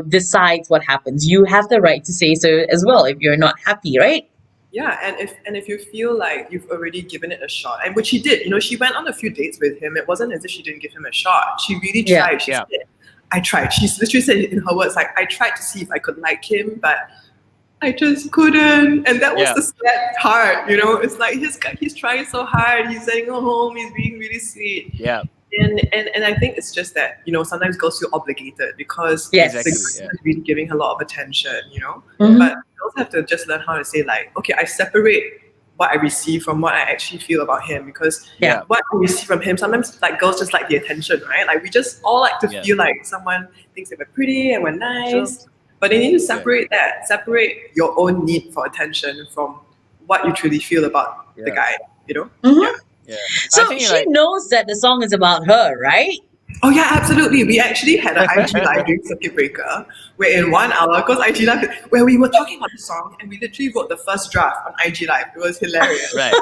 decides what happens. You have the right to say so as well if you're not happy, right? Yeah, and if you feel like you've already given it a shot, and which she did, she went on a few dates with him. It wasn't as if she didn't give him a shot. She really tried. She said, I tried. She literally said in her words, like, I tried to see if I could like him, but I just couldn't. And that was the sad part, It's like he's trying so hard. He's saying, go home. He's being really sweet. Yeah. And I think it's just that, sometimes girls feel obligated because the guy is really giving her a lot of attention, But girls have to just learn how to say like, okay, I separate what I receive from what I actually feel about him, because what I receive from him, sometimes like girls just like the attention, right? Like we just all like to feel like someone thinks that we're pretty and we're nice. Sure. But they need to separate separate your own need for attention from what you truly feel about the guy, So she knows that the song is about her, right? Oh yeah, absolutely. We actually had an IG live during circuit breaker, where in 1 hour, because IG live, where we were talking about the song and we literally wrote the first draft on IG live. It was hilarious. Right.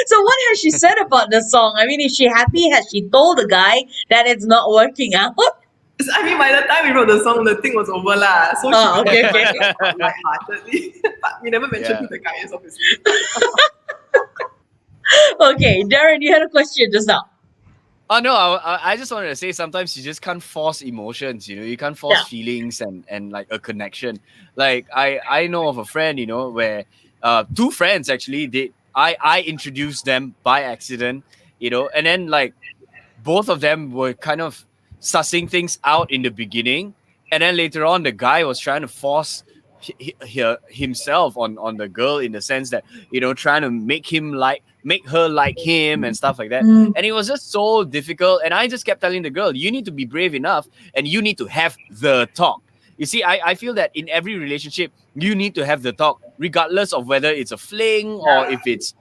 So what has she said about the song? I mean, is she happy? Has she told the guy that it's not working out? I mean, by the time we wrote the song, the thing was over lah. So Oh, she okay, was okay. lightheartedly, but we never mentioned who the guy is, obviously. Okay, Darren, you had a question just now. Oh no, I just wanted to say sometimes you just can't force emotions, you can't force Yeah. feelings and like a connection. Like I know of a friend, where two friends actually, I introduced them by accident, and then like both of them were kind of sussing things out in the beginning, and then later on the guy was trying to force himself on the girl, in the sense that trying to make her like him and stuff like that. Mm. And it was just so difficult, and I just kept telling the girl, you need to be brave enough and you need to have the talk. You see, I feel that in every relationship you need to have the talk, regardless of whether it's a fling or if it's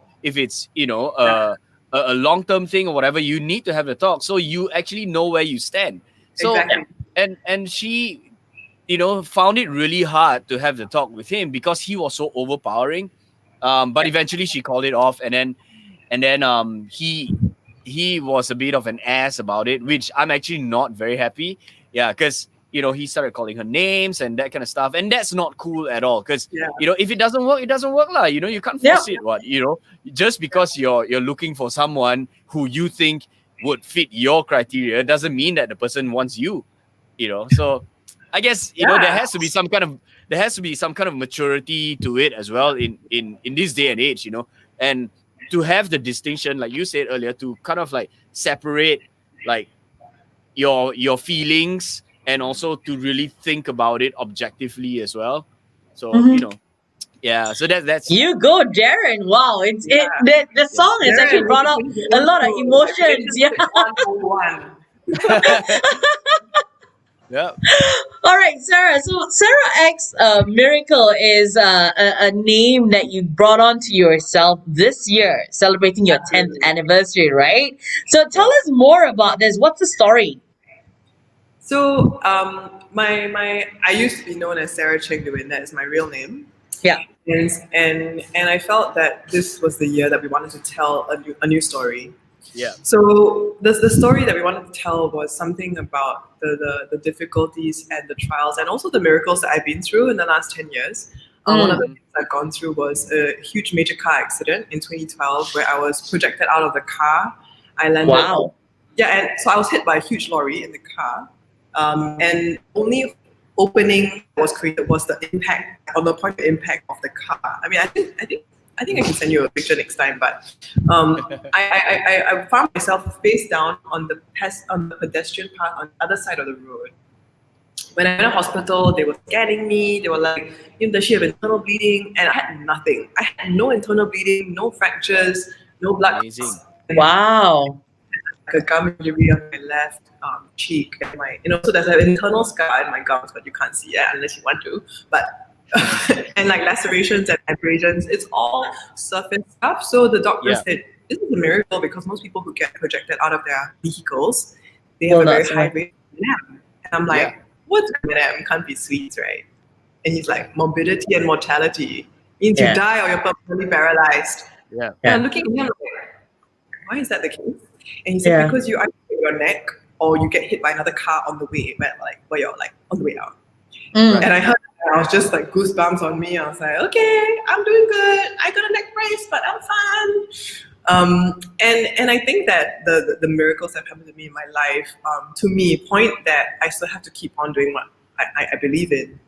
a long-term thing or whatever. You need to have the talk so you actually know where you stand. So Exactly. and she found it really hard to have the talk with him because he was so overpowering. But eventually she called it off, and then he was a bit of an ass about it, which I'm actually not very happy. Yeah, because he started calling her names and that kind of stuff, and that's not cool at all. Because if it doesn't work, it doesn't work lah. You can't force it. What just because you're looking for someone who you think would fit your criteria doesn't mean that the person wants you. So I guess there has to be some kind of maturity to it as well in this day and age, and to have the distinction, like you said earlier, to kind of like separate like your feelings and also to really think about it objectively as well. So yeah. So that's You go, Darren. Wow, the song has actually brought up a lot of emotions. Yeah. 101. yeah. All right, Sarah. So Sarah X Miracle is a name that you brought on to yourself this year, celebrating your 10th anniversary, right? So tell us more about this. What's the story? So I used to be known as Sarah Cheng Nguyen. That is my real name. Yeah. And I felt that this was the year that we wanted to tell a new story. Yeah. So the story that we wanted to tell was something about the difficulties and the trials and also the miracles that I've been through in the last 10 years. One of the things I've gone through was a huge major car accident in 2012 where I was projected out of the car. I landed. Wow. Yeah, and so I was hit by a huge lorry in the car. And only opening that was created was the impact, on the point of impact of the car. I mean, I think I can send you a picture next time, but I found myself face down on the pedestrian path on the other side of the road. When I went to hospital, they were scanning me. They were like, does she have internal bleeding? And I had nothing. I had no internal bleeding, no fractures, no blood. Amazing. Wow. Like a gum injury on my left cheek and so there's an internal scar in my gums, but you can't see it unless you want to. But and like lacerations and abrasions, it's all surface stuff. So the doctor said this is a miracle because most people who get projected out of their vehicles, they have a very high rate of M. And I'm like, what's M? Can't be sweet, right? And he's like, morbidity and mortality means you die or you're permanently paralyzed. Yeah. And I'm looking at him like, why is that the case? And he said, because you either hit your neck or you get hit by another car on the way, where you're like on the way out. And I heard that, I was just like goosebumps on me. I was like, okay, I'm doing good. I got a neck brace, but I'm fine. And I think that the miracles that happened to me in my life, to me, point that I still have to keep on doing what I believe in,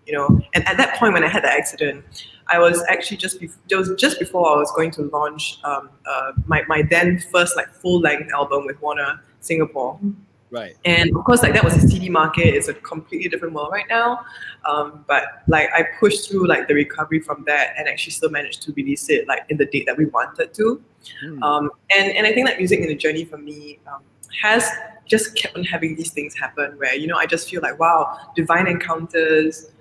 And at that point when I had the accident, I was actually just before I was going to launch my then first like full-length album with Warner Singapore. Right. And of course, like that was a CD market. It's a completely different world right now. But like I pushed through like the recovery from that and actually still managed to release it like in the date that we wanted to. And I think that music in the journey for me has just kept on having these things happen where, I just feel like, wow, divine encounters,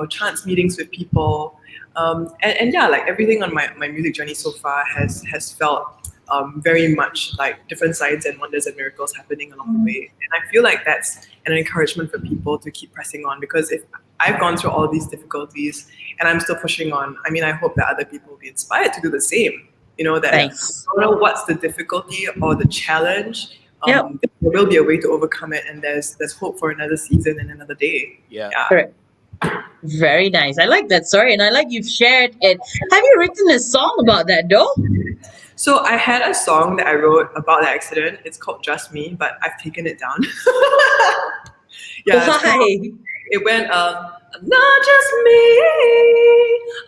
chance meetings with people. And yeah, like everything on my music journey so far has felt very much like different signs and wonders and miracles happening along the way. And I feel like that's an encouragement for people to keep pressing on, because if I've gone through all these difficulties and I'm still pushing on, I mean, I hope that other people will be inspired to do the same. You know, that Thanks. no matter what's the difficulty or the challenge, there will be a way to overcome it, and there's hope for another season and another day. Yeah. Correct. Very nice. I like that story, and I like you've shared it. Have you written a song about that, though? So I had a song that I wrote about the accident. It's called Just Me, but I've taken it down. Why? It went, I'm not just me,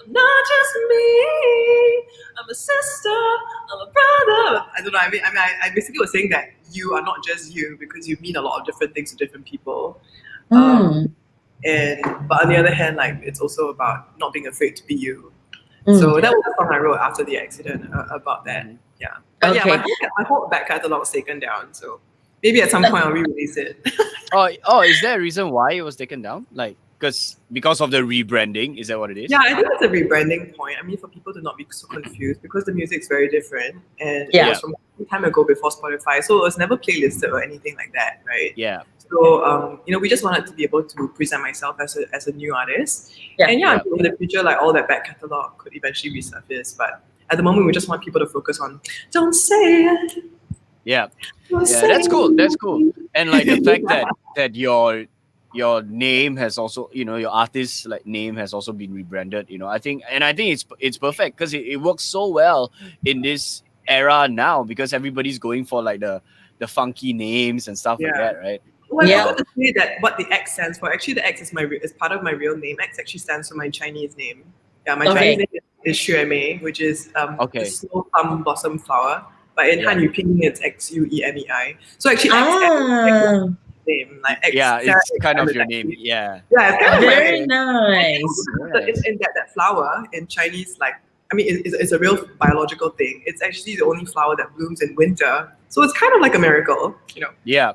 I'm not just me, I'm a sister, I'm a brother. I don't know, I basically was saying that you are not just you, because you mean a lot of different things to different people. But on the other hand, like, it's also about not being afraid to be you. So that was the song I wrote after the accident about that. Yeah. But yeah, my whole back catalog was taken down, so maybe at some point I'll re-release it. Is there a reason why it was taken down? Like, because of the rebranding? Is that what it is? Yeah, I think it's a rebranding point. I mean, for people to not be so confused, because the music's very different, and it was from a long time ago before Spotify, so it was never playlisted or anything like that, right? Yeah. So we just wanted to be able to present myself as a new artist, and in the future, like, all that back catalog could eventually resurface. But at the moment, we just want people to focus on "Don't say it." Yeah, that's cool. That's cool. And like the fact that your name has also, your artist like name has also been rebranded. I think it's perfect, because it works so well in this era now, because everybody's going for like the funky names and stuff like that, right? Well, I forgot to say that what the X stands for. Actually, the X is part of my real name. X actually stands for my Chinese name. Yeah, my Chinese name is Xuemei, which is the slow plum blossom flower. But in Han Yu Ping, it's Xuemei. So actually, X name, like X. Yeah, it's kind of your name. Yeah. Yeah, it's kind of very nice. In that flower in Chinese, like, I mean, it's a real biological thing. It's actually the only flower that blooms in winter. So it's kind of like a miracle, Yeah.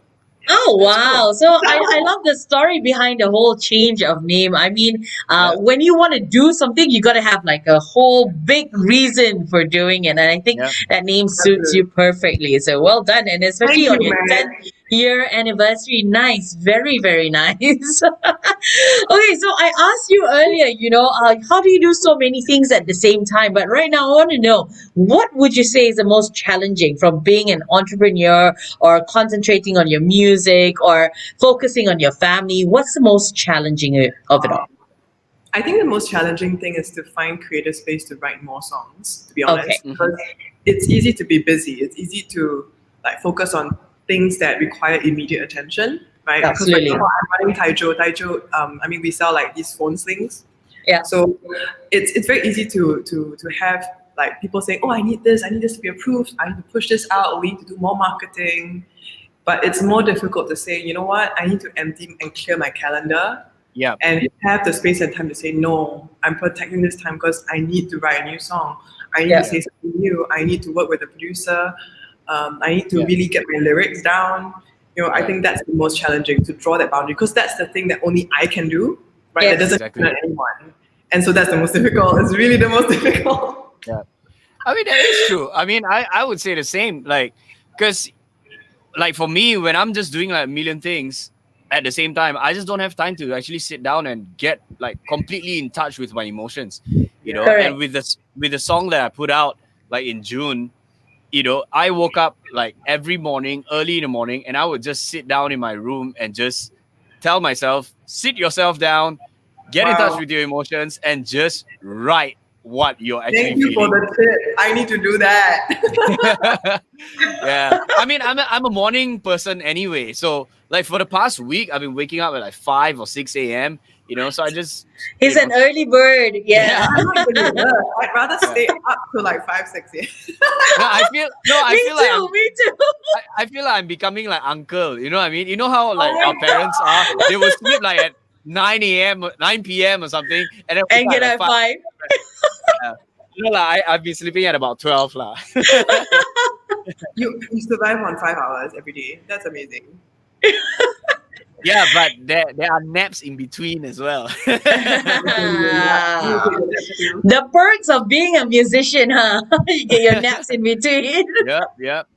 Oh, wow. So I love the story behind the whole change of name. I mean, when you want to do something, you got to have like a whole big reason for doing it. And I think that name suits you perfectly. So well done. And especially on your 10th year anniversary. Nice. Very, very nice. Okay, so I asked you earlier, how do you do so many things at the same time? But right now, I want to know, what would you say is the most challenging from being an entrepreneur or concentrating on your music or focusing on your family? What's the most challenging of it all? I think the most challenging thing is to find creative space to write more songs, to be honest. Because it's easy to be busy. It's easy to focus on things that require immediate attention, right? Absolutely. Because I'm running Taijo. We sell like these phone slings. Yeah. So it's very easy to have like people saying, I need this to be approved, I need to push this out, we need to do more marketing. But it's more difficult to say, you know what, I need to empty and clear my calendar. Yeah. And have the space and time to say, no, I'm protecting this time because I need to write a new song. I need to say something new. I need to work with a producer. I need to really get my lyrics down. I think that's the most challenging, to draw that boundary, because that's the thing that only I can do, right? That doesn't happen to anyone. And so that's the most difficult. It's really the most difficult. Yeah. I mean, that is true. I mean, I would say the same, because for me, when I'm just doing like a million things at the same time, I just don't have time to actually sit down and get completely in touch with my emotions, Correct. And with the song that I put out in June, I woke up every morning, early in the morning, and I would just sit down in my room and just tell myself, sit yourself down, get in touch with your emotions, and just write what you're actually Thank you feeling. for the tip. I need to do that. Yeah. I mean, I'm a morning person anyway. So for the past week, I've been waking up at 5 or 6 a.m., so I just... He's an early bird. Yeah. I'm not gonna do that. I'd rather stay up to 5, 6 a.m. Me too. I feel like I'm becoming like uncle. You know what I mean? You know how our parents are? They will sleep at 9 a.m., 9 p.m. or something, and then And get at 5. I've been sleeping at about 12. You survive on 5 hours every day. That's amazing. Yeah, but there are naps in between as well. The perks of being a musician, huh? You get your naps in between. Yep.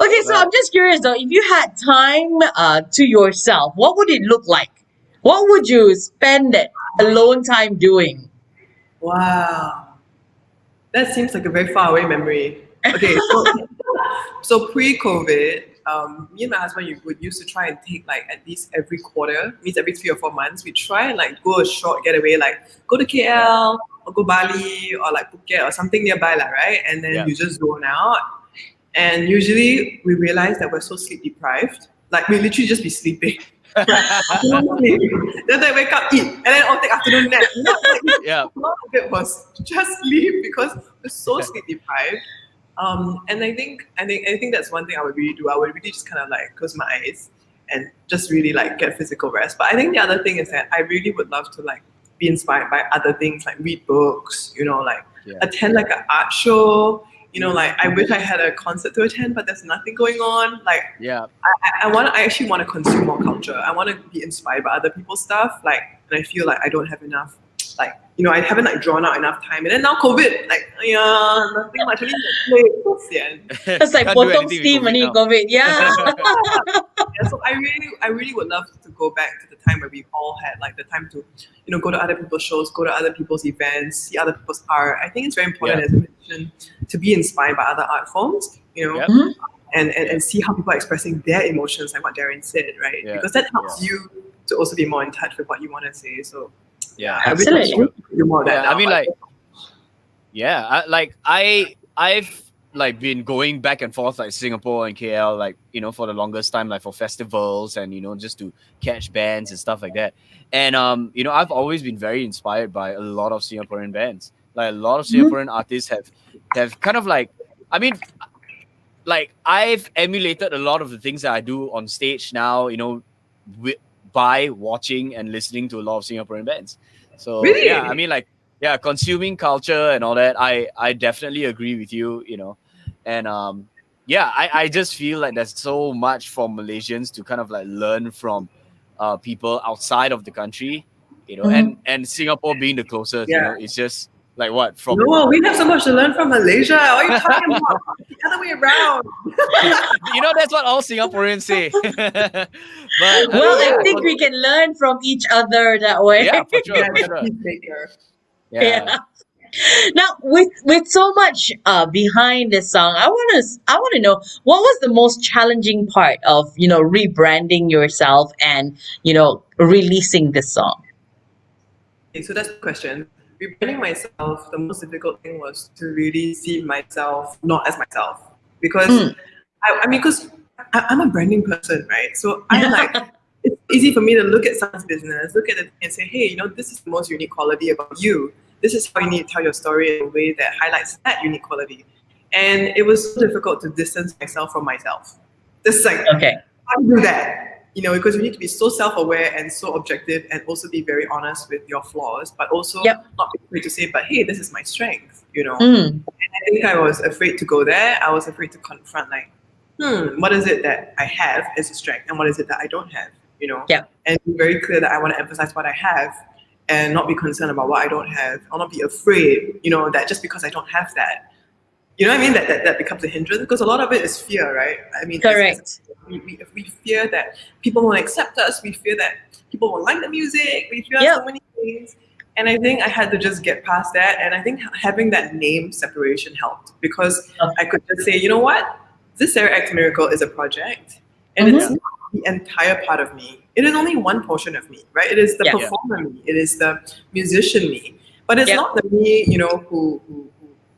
Okay, so I'm But just curious though, if you had time to yourself, what would it look like? What would you spend that alone time doing? Wow, that seems like a very far away memory. Okay, so pre-COVID, me and my husband would used to try and take like at least every quarter, means every 3 or 4 months, we try and like go a short getaway, like go to KL or go Bali or like Phuket or something nearby, like, right? And then Yeah. you just zone out. And usually we realize that we're so sleep deprived, like we literally just be sleeping. Afternoon sleep. Then I wake up, eat, and then I'll take afternoon nap. You know, like, Yeah. a lot of it was just sleep because we're so sleep deprived. And I think that's one thing I would really do. I would really just kind of like close my eyes and just really like get physical rest. But I think the other thing is that I really would love to like be inspired by other things, like read books, you know, like attend like an art show. You know, like I wish I had a concert to attend, but there's nothing going on. Like Yeah. I actually want to consume more culture. I want to be inspired by other people's stuff. Like, and I feel like I don't have enough. Like, you know, I haven't like drawn out enough time. And then now COVID, like, yeah, nothing much. Only play. So sian. It's like Can't do potong anything with steam COVID when you now. COVID. Yeah. Yeah, so I really would love to go back to the time where we all had like the time to, you know, go to other people's shows, go to other people's events, see other people's art. I think it's very important as a musician to be inspired by other art forms, you know, Yep. and see how people are expressing their emotions, like what Darren said, right? Yeah. Because that helps you to also be more in touch with what you want to say. So Yeah. I wish I Absolutely. could do more of that Yeah, I now, mean, but- I've like been going back and forth like Singapore and KL, like, you know, for the longest time, like for festivals and, you know, just to catch bands and stuff like that. And you know, I've always been very inspired by a lot of Singaporean bands. Like a lot of Singaporean artists have kind of like, I mean, like I've emulated a lot of the things that I do on stage now, you know, by watching and listening to a lot of Singaporean bands. So Really? yeah, I mean, like, yeah, consuming culture and all that. I definitely agree with you, you know, and yeah, I just feel like there's so much for Malaysians to kind of like learn from people outside of the country, you know, and Singapore being the closest, you know, it's just like what from No, we have so much to learn from Malaysia. What are you talking about? The other way around. you know, that's what all Singaporeans say. But Well, I think we can learn from each other that way. yeah, for sure, Yeah, for the sure. peacemaker. Yeah. Now, with so much behind this song, I want to know what was the most challenging part of, you know, rebranding yourself and, you know, releasing this song. Okay, so that's the question. Rebranding myself, the most difficult thing was to really see myself not as myself. Because, because I'm a branding person, right? So I'm like, it's easy for me to look at someone's business, look at it and say, hey, you know, this is the most unique quality about you. This is how you need to tell your story in a way that highlights that unique quality. And it was so difficult to distance myself from myself. Just like, Okay. how do you do that? You know, because you need to be so self-aware and so objective and also be very honest with your flaws, but also not be afraid to say, but hey, this is my strength, you know. And I think I was afraid to go there. I was afraid to confront like, what is it that I have as a strength and what is it that I don't have, you know? And be very clear that I want to emphasize what I have and not be concerned about what I don't have. I'll not be afraid, you know, that just because I don't have that, you know what I mean? That becomes a hindrance because a lot of it is fear, right? I mean, Correct. If we fear that people won't accept us, we fear that people won't like the music, we fear so many things. And I think I had to just get past that. And I think having that name separation helped because I could just say, you know what? This Sarah X Miracle is a project and it's not the entire part of me. It is only one portion of me, right? It is the performer me. It is the musician me. But it's not the me, you know, who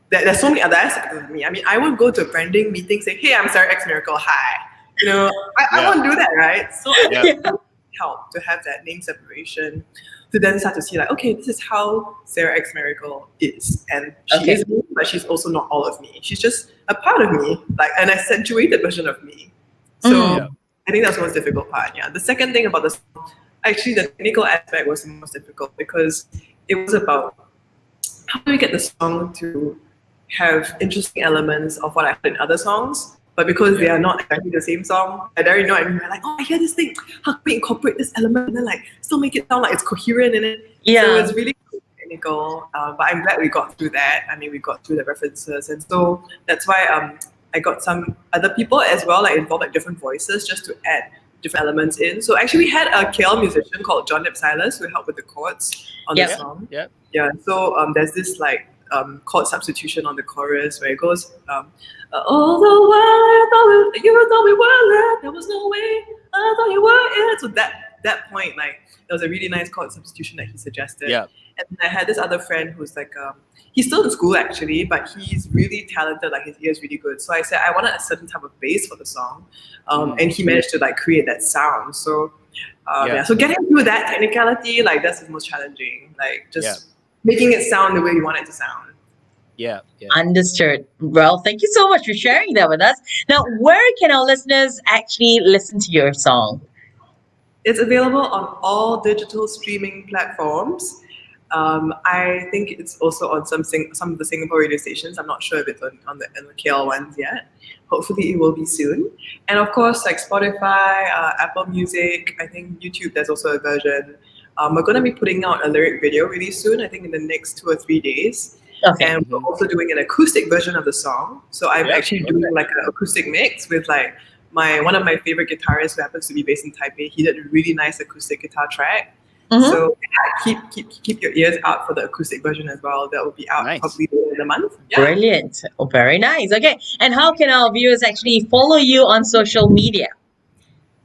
there's so many other aspects of me. I mean, I would go to a branding meeting, say, hey, I'm Sarah X Miracle, hi. You know, I won't do that, right? So I think it helped to have that name separation to then start to see like, okay, this is how Sarah X Miracle is. And she is me, but she's also not all of me. She's just a part of me, like an accentuated version of me. So I think that's the most difficult part, The second thing about the song, actually the technical aspect was the most difficult because it was about how do we get the song to have interesting elements of what I had in other songs, But because they are not exactly the same song, I don't know. And we're like, oh, I hear this thing. How can we incorporate this element and then like still make it sound like it's coherent in it? Yeah. So it's really technical. But I'm glad we got through that. I mean, we got through the references, and so that's why I got some other people as well, like involved like different voices, just to add different elements in. So actually, we had a KL musician called John Nip Silas who helped with the chords on the song. Yeah. So there's this like chord substitution on the chorus where it goes, all the while you thought we were left, there was no way I thought you were it. So that point, like, there was a really nice chord substitution that he suggested. Yeah. And I had this other friend who's like, he's still in school actually, but he's really talented, like his ear is really good. So I said I wanted a certain type of bass for the song, and he managed to like create that sound. So so getting through that technicality, like that's the most challenging, like just making it sound the way you want it to sound. Yeah. Understood. Well, thank you so much for sharing that with us. Now, where can our listeners actually listen to your song? It's available on all digital streaming platforms. I think it's also on some of the Singapore radio stations. I'm not sure if it's on the KL ones yet. Hopefully it will be soon. And of course, like Spotify, Apple Music, I think YouTube, there's also a version. We're going to be putting out a lyric video really soon, I think in the next 2 or 3 days. Okay. And we're also doing an acoustic version of the song. So I'm actually doing like an acoustic mix with like one of my favorite guitarists who happens to be based in Taipei. He did a really nice acoustic guitar track. So keep your ears out for the acoustic version as well. That will be out probably in the month. Yeah. Brilliant. Oh, very nice. Okay. And how can our viewers actually follow you on social media?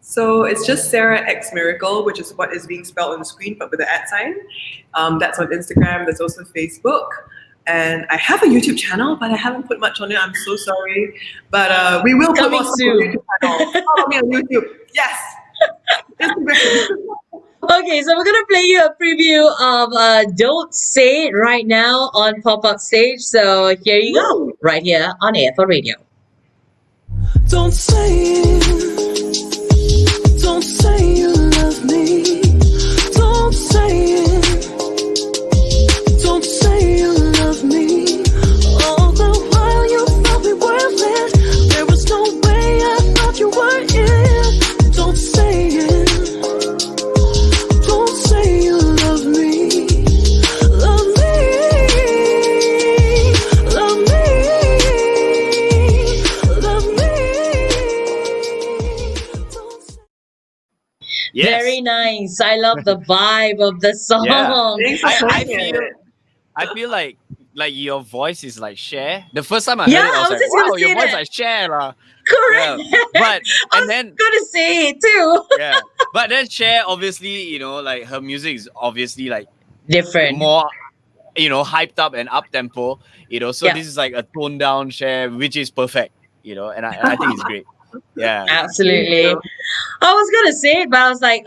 So it's just Sarah X Miracle, which is what is being spelled on the screen, but with the @ sign. That's on Instagram. There's also Facebook. And I have a YouTube channel, but I haven't put much on it. I'm so sorry. But we will put more soon. on YouTube channel. Follow me on YouTube. Yes. Okay, so we're going to play you a preview of Don't Say It right now on Pop-Up Stage. So here you go, right here on aforadio. Don't say it. Don't say you love me. Don't say it. Don't say you love me. All the while you thought we were lit. There was no way I thought you were it. Don't say it. Don't say you love me. Love me. Love me. Love me. Don't say. Yes. Very nice. I love the vibe of the song. Thanks for playing it. I feel like your voice is like Cher. The first time I heard it, I was like, just wow, gonna your say voice that. like Cher. Correct. Yeah. But I and was then going to say it too. yeah. But then Cher, obviously, like her music is obviously like Different. more, hyped up and up tempo, So Yeah. this is like a toned down Cher, which is perfect, and I think it's great. Yeah. Absolutely. I was gonna say it, but I was like,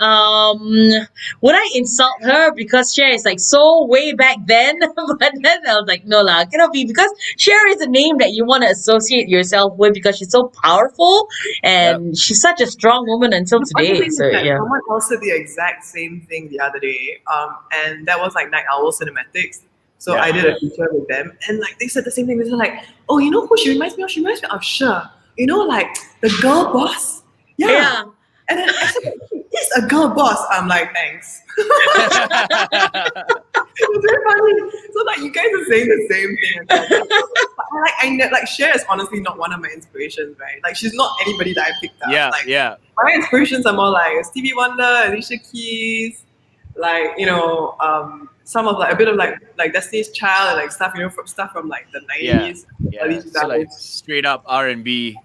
would I insult her because Cher is like so way back then? But then I was like, no lah, cannot be, because Cher is a name that you want to associate yourself with because she's so powerful and she's such a strong woman until today. So yeah. Someone else said the exact same thing the other day, and that was like Night Owl Cinematics. So I did a feature with them, and like they said the same thing. They were like, "Oh, you know who she reminds me of? She reminds me of Cher. Like the girl boss." Yeah. And then I said, "He's a girl boss." I'm like, "Thanks." It's very funny. So like you guys are saying the same thing. But I know, like Cher is honestly not one of my inspirations, right? Like she's not anybody that I picked up. Yeah, like, yeah. My inspirations are more like Stevie Wonder, Alicia Keys, like some of like a bit of like Destiny's Child and like stuff, from like the 90s, early 2000s. So like straight up R&B.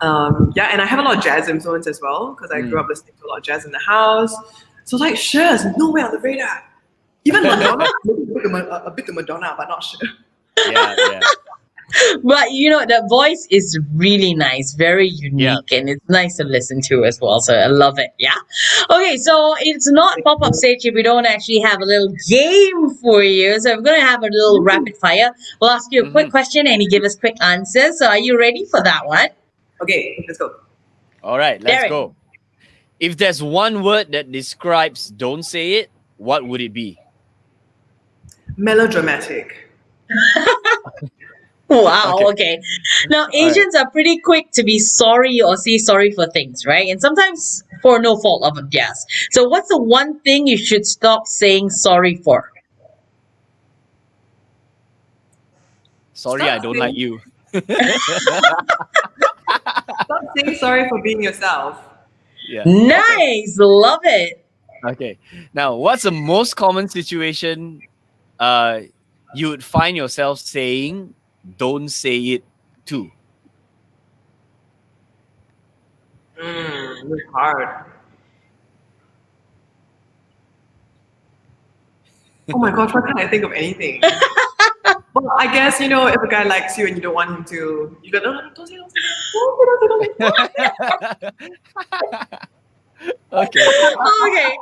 And I have a lot of jazz influence as well because I grew up listening to a lot of jazz in the house. So like Cher is nowhere on the radar. Even Madonna, a bit of Madonna, but not Cher. Yeah. But the voice is really nice, very unique, and it's nice to listen to as well. So I love it. Yeah. Okay, so it's not Pop-Up Stage if we don't actually have a little game for you. So we're going to have a little rapid fire. We'll ask you a quick question and you give us quick answers. So are you ready for that one? Okay, let's go. All right, let's Darren. go. If there's one word that describes Don't Say It, what would it be? Melodramatic. Wow, Okay. okay. Now, right. Asians are pretty quick to be sorry or say sorry for things, right? And sometimes for no fault of theirs. So, what's the one thing you should stop saying sorry for? Sorry, I Stop don't like saying, you. stop saying sorry for being yourself. Yeah. Nice, love it. Okay. Now, what's the most common situation you would find yourself saying don't say it to? It's hard. Oh my gosh, why can't I think of anything? Well, I guess, if a guy likes you and you don't want him to, you go, no, no, no, don't say, don't say, don't say, don't say. Okay. Okay.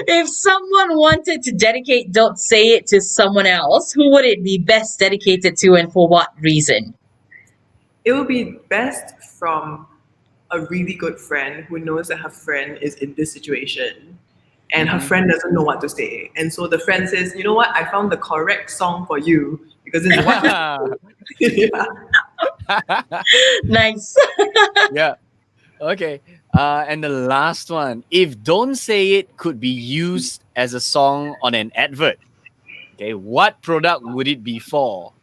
If someone wanted to dedicate Don't Say It to someone else, who would it be best dedicated to and for what reason? It would be best from a really good friend who knows that her friend is in this situation and her friend doesn't know what to say. And so the friend says, you know what, I found the correct song for you because this is what yeah. Nice. Yeah. Okay. And the last one. If Don't Say It could be used as a song on an advert, okay, what product would it be for?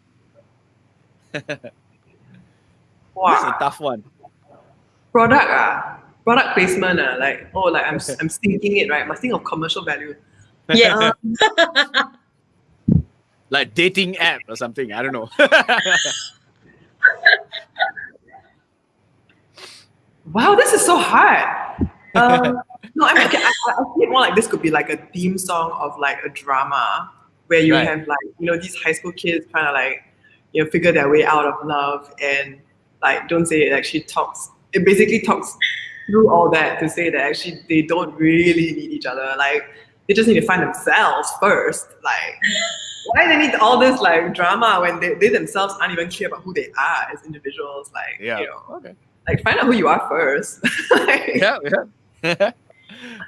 This is a Wow. tough one. Product placement, I'm thinking it, right? Must think of commercial value. Yes. Like dating app or something. I don't know. Wow, this is so hard. No, I mean, okay, I see it more like this could be like a theme song of like a drama where you Right. have like, these high school kids trying to like, figure their way out of love and like Don't Say It actually it basically talks through all that to say that actually they don't really need each other. Like they just need to find themselves first. Like why do they need all this like drama when they themselves aren't even clear about who they are as individuals? Like, Yeah. Okay. like find out who you are first. Like, Yeah. Yeah.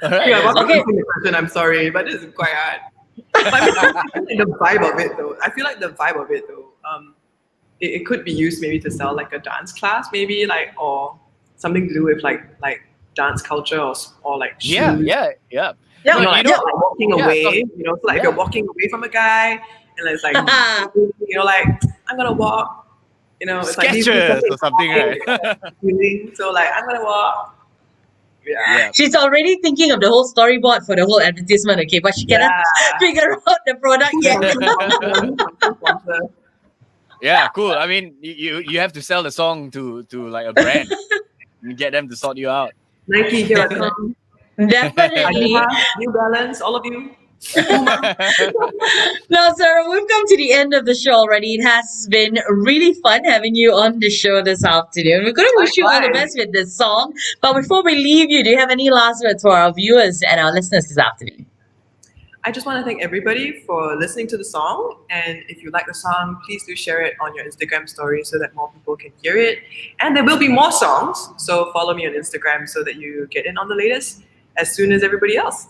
All right. yeah, I wasn't Okay. answering the question. I'm sorry, but this is quite hard. But I mean, I feel like the vibe of it, though. It could be used maybe to sell like a dance class, maybe like or something to do with like dance culture or like shoes. Yeah. Yeah. Like walking yeah, away. So like if Yeah. you're walking away from a guy and it's like like I'm gonna walk. It's like these Sketches or something, right? feeling. So like I'm gonna walk. Yeah. Yeah. She's already thinking of the whole storyboard for the whole advertisement, okay? But she cannot figure out the product yet. Yeah, cool. I mean, you have to sell the song to like a brand and get them to sort you out. Nike, here I come. Definitely. Adidas, New Balance, all of you. Now, Sarah, we've come to the end of the show already. It has been really fun having you on the show this afternoon. We're going to wish you all the best with this song. But before we leave you, do you have any last words for our viewers and our listeners this afternoon? I just want to thank everybody for listening to the song. And if you like the song, please do share it on your Instagram story so that more people can hear it. And there will be more songs. So follow me on Instagram so that you get in on the latest as soon as everybody else.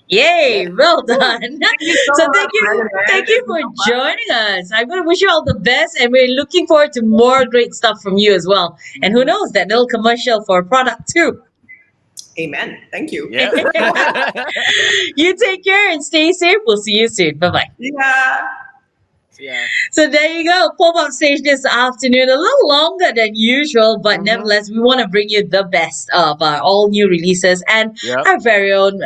Yay, well done. Thank you So much, Brandon. thank you for joining us. I'm going to wish you all the best, and we're looking forward to more great stuff from you as well. And who knows, that little commercial for a product too. Amen. Thank you. Yeah. You take care and stay safe. We'll see you soon. Bye-bye. Yeah. Yeah. So there you go. Pop-up stage this afternoon. A little longer than usual, but nevertheless, we want to bring you the best of our all new releases and Yep. our very own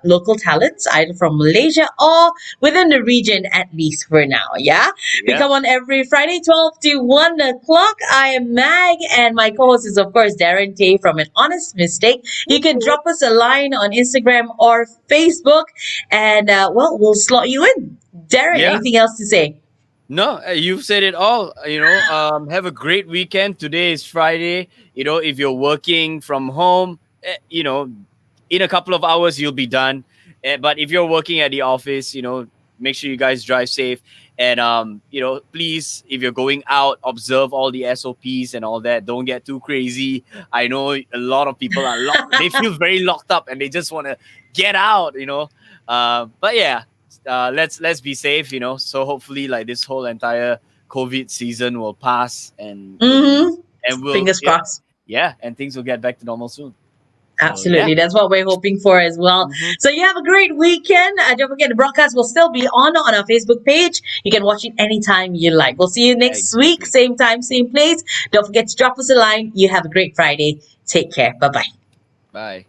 local talents, either from Malaysia or within the region, at least for now. Yeah? We Yep. come on every Friday, 12 to 1 o'clock. I am Mag, and my co-host is, of course, Darren Tay from An Honest Mistake. You can drop us a line on Instagram or Facebook, and we'll slot you in. Darren, Yeah. anything else to say? No, you've said it all. Have a great weekend. Today is Friday. If you're working from home, in a couple of hours you'll be done. But if you're working at the office, make sure you guys drive safe. And please, if you're going out, observe all the SOPs and all that. Don't get too crazy. I know a lot of people are they feel very locked up and they just want to get out. But yeah. Let's be safe, so hopefully like this whole entire COVID season will pass and Mm-hmm. we'll Fingers crossed. and things will get back to normal soon. Absolutely. yeah. That's what we're hoping for as well. Mhm. So you have a great weekend. Don't forget the broadcast will still be on our Facebook page. You can watch it anytime you like. We'll see you next week. Exactly. Same time, same place. Don't forget to drop us a line. You have a great Friday. Take care. Bye-bye. Bye.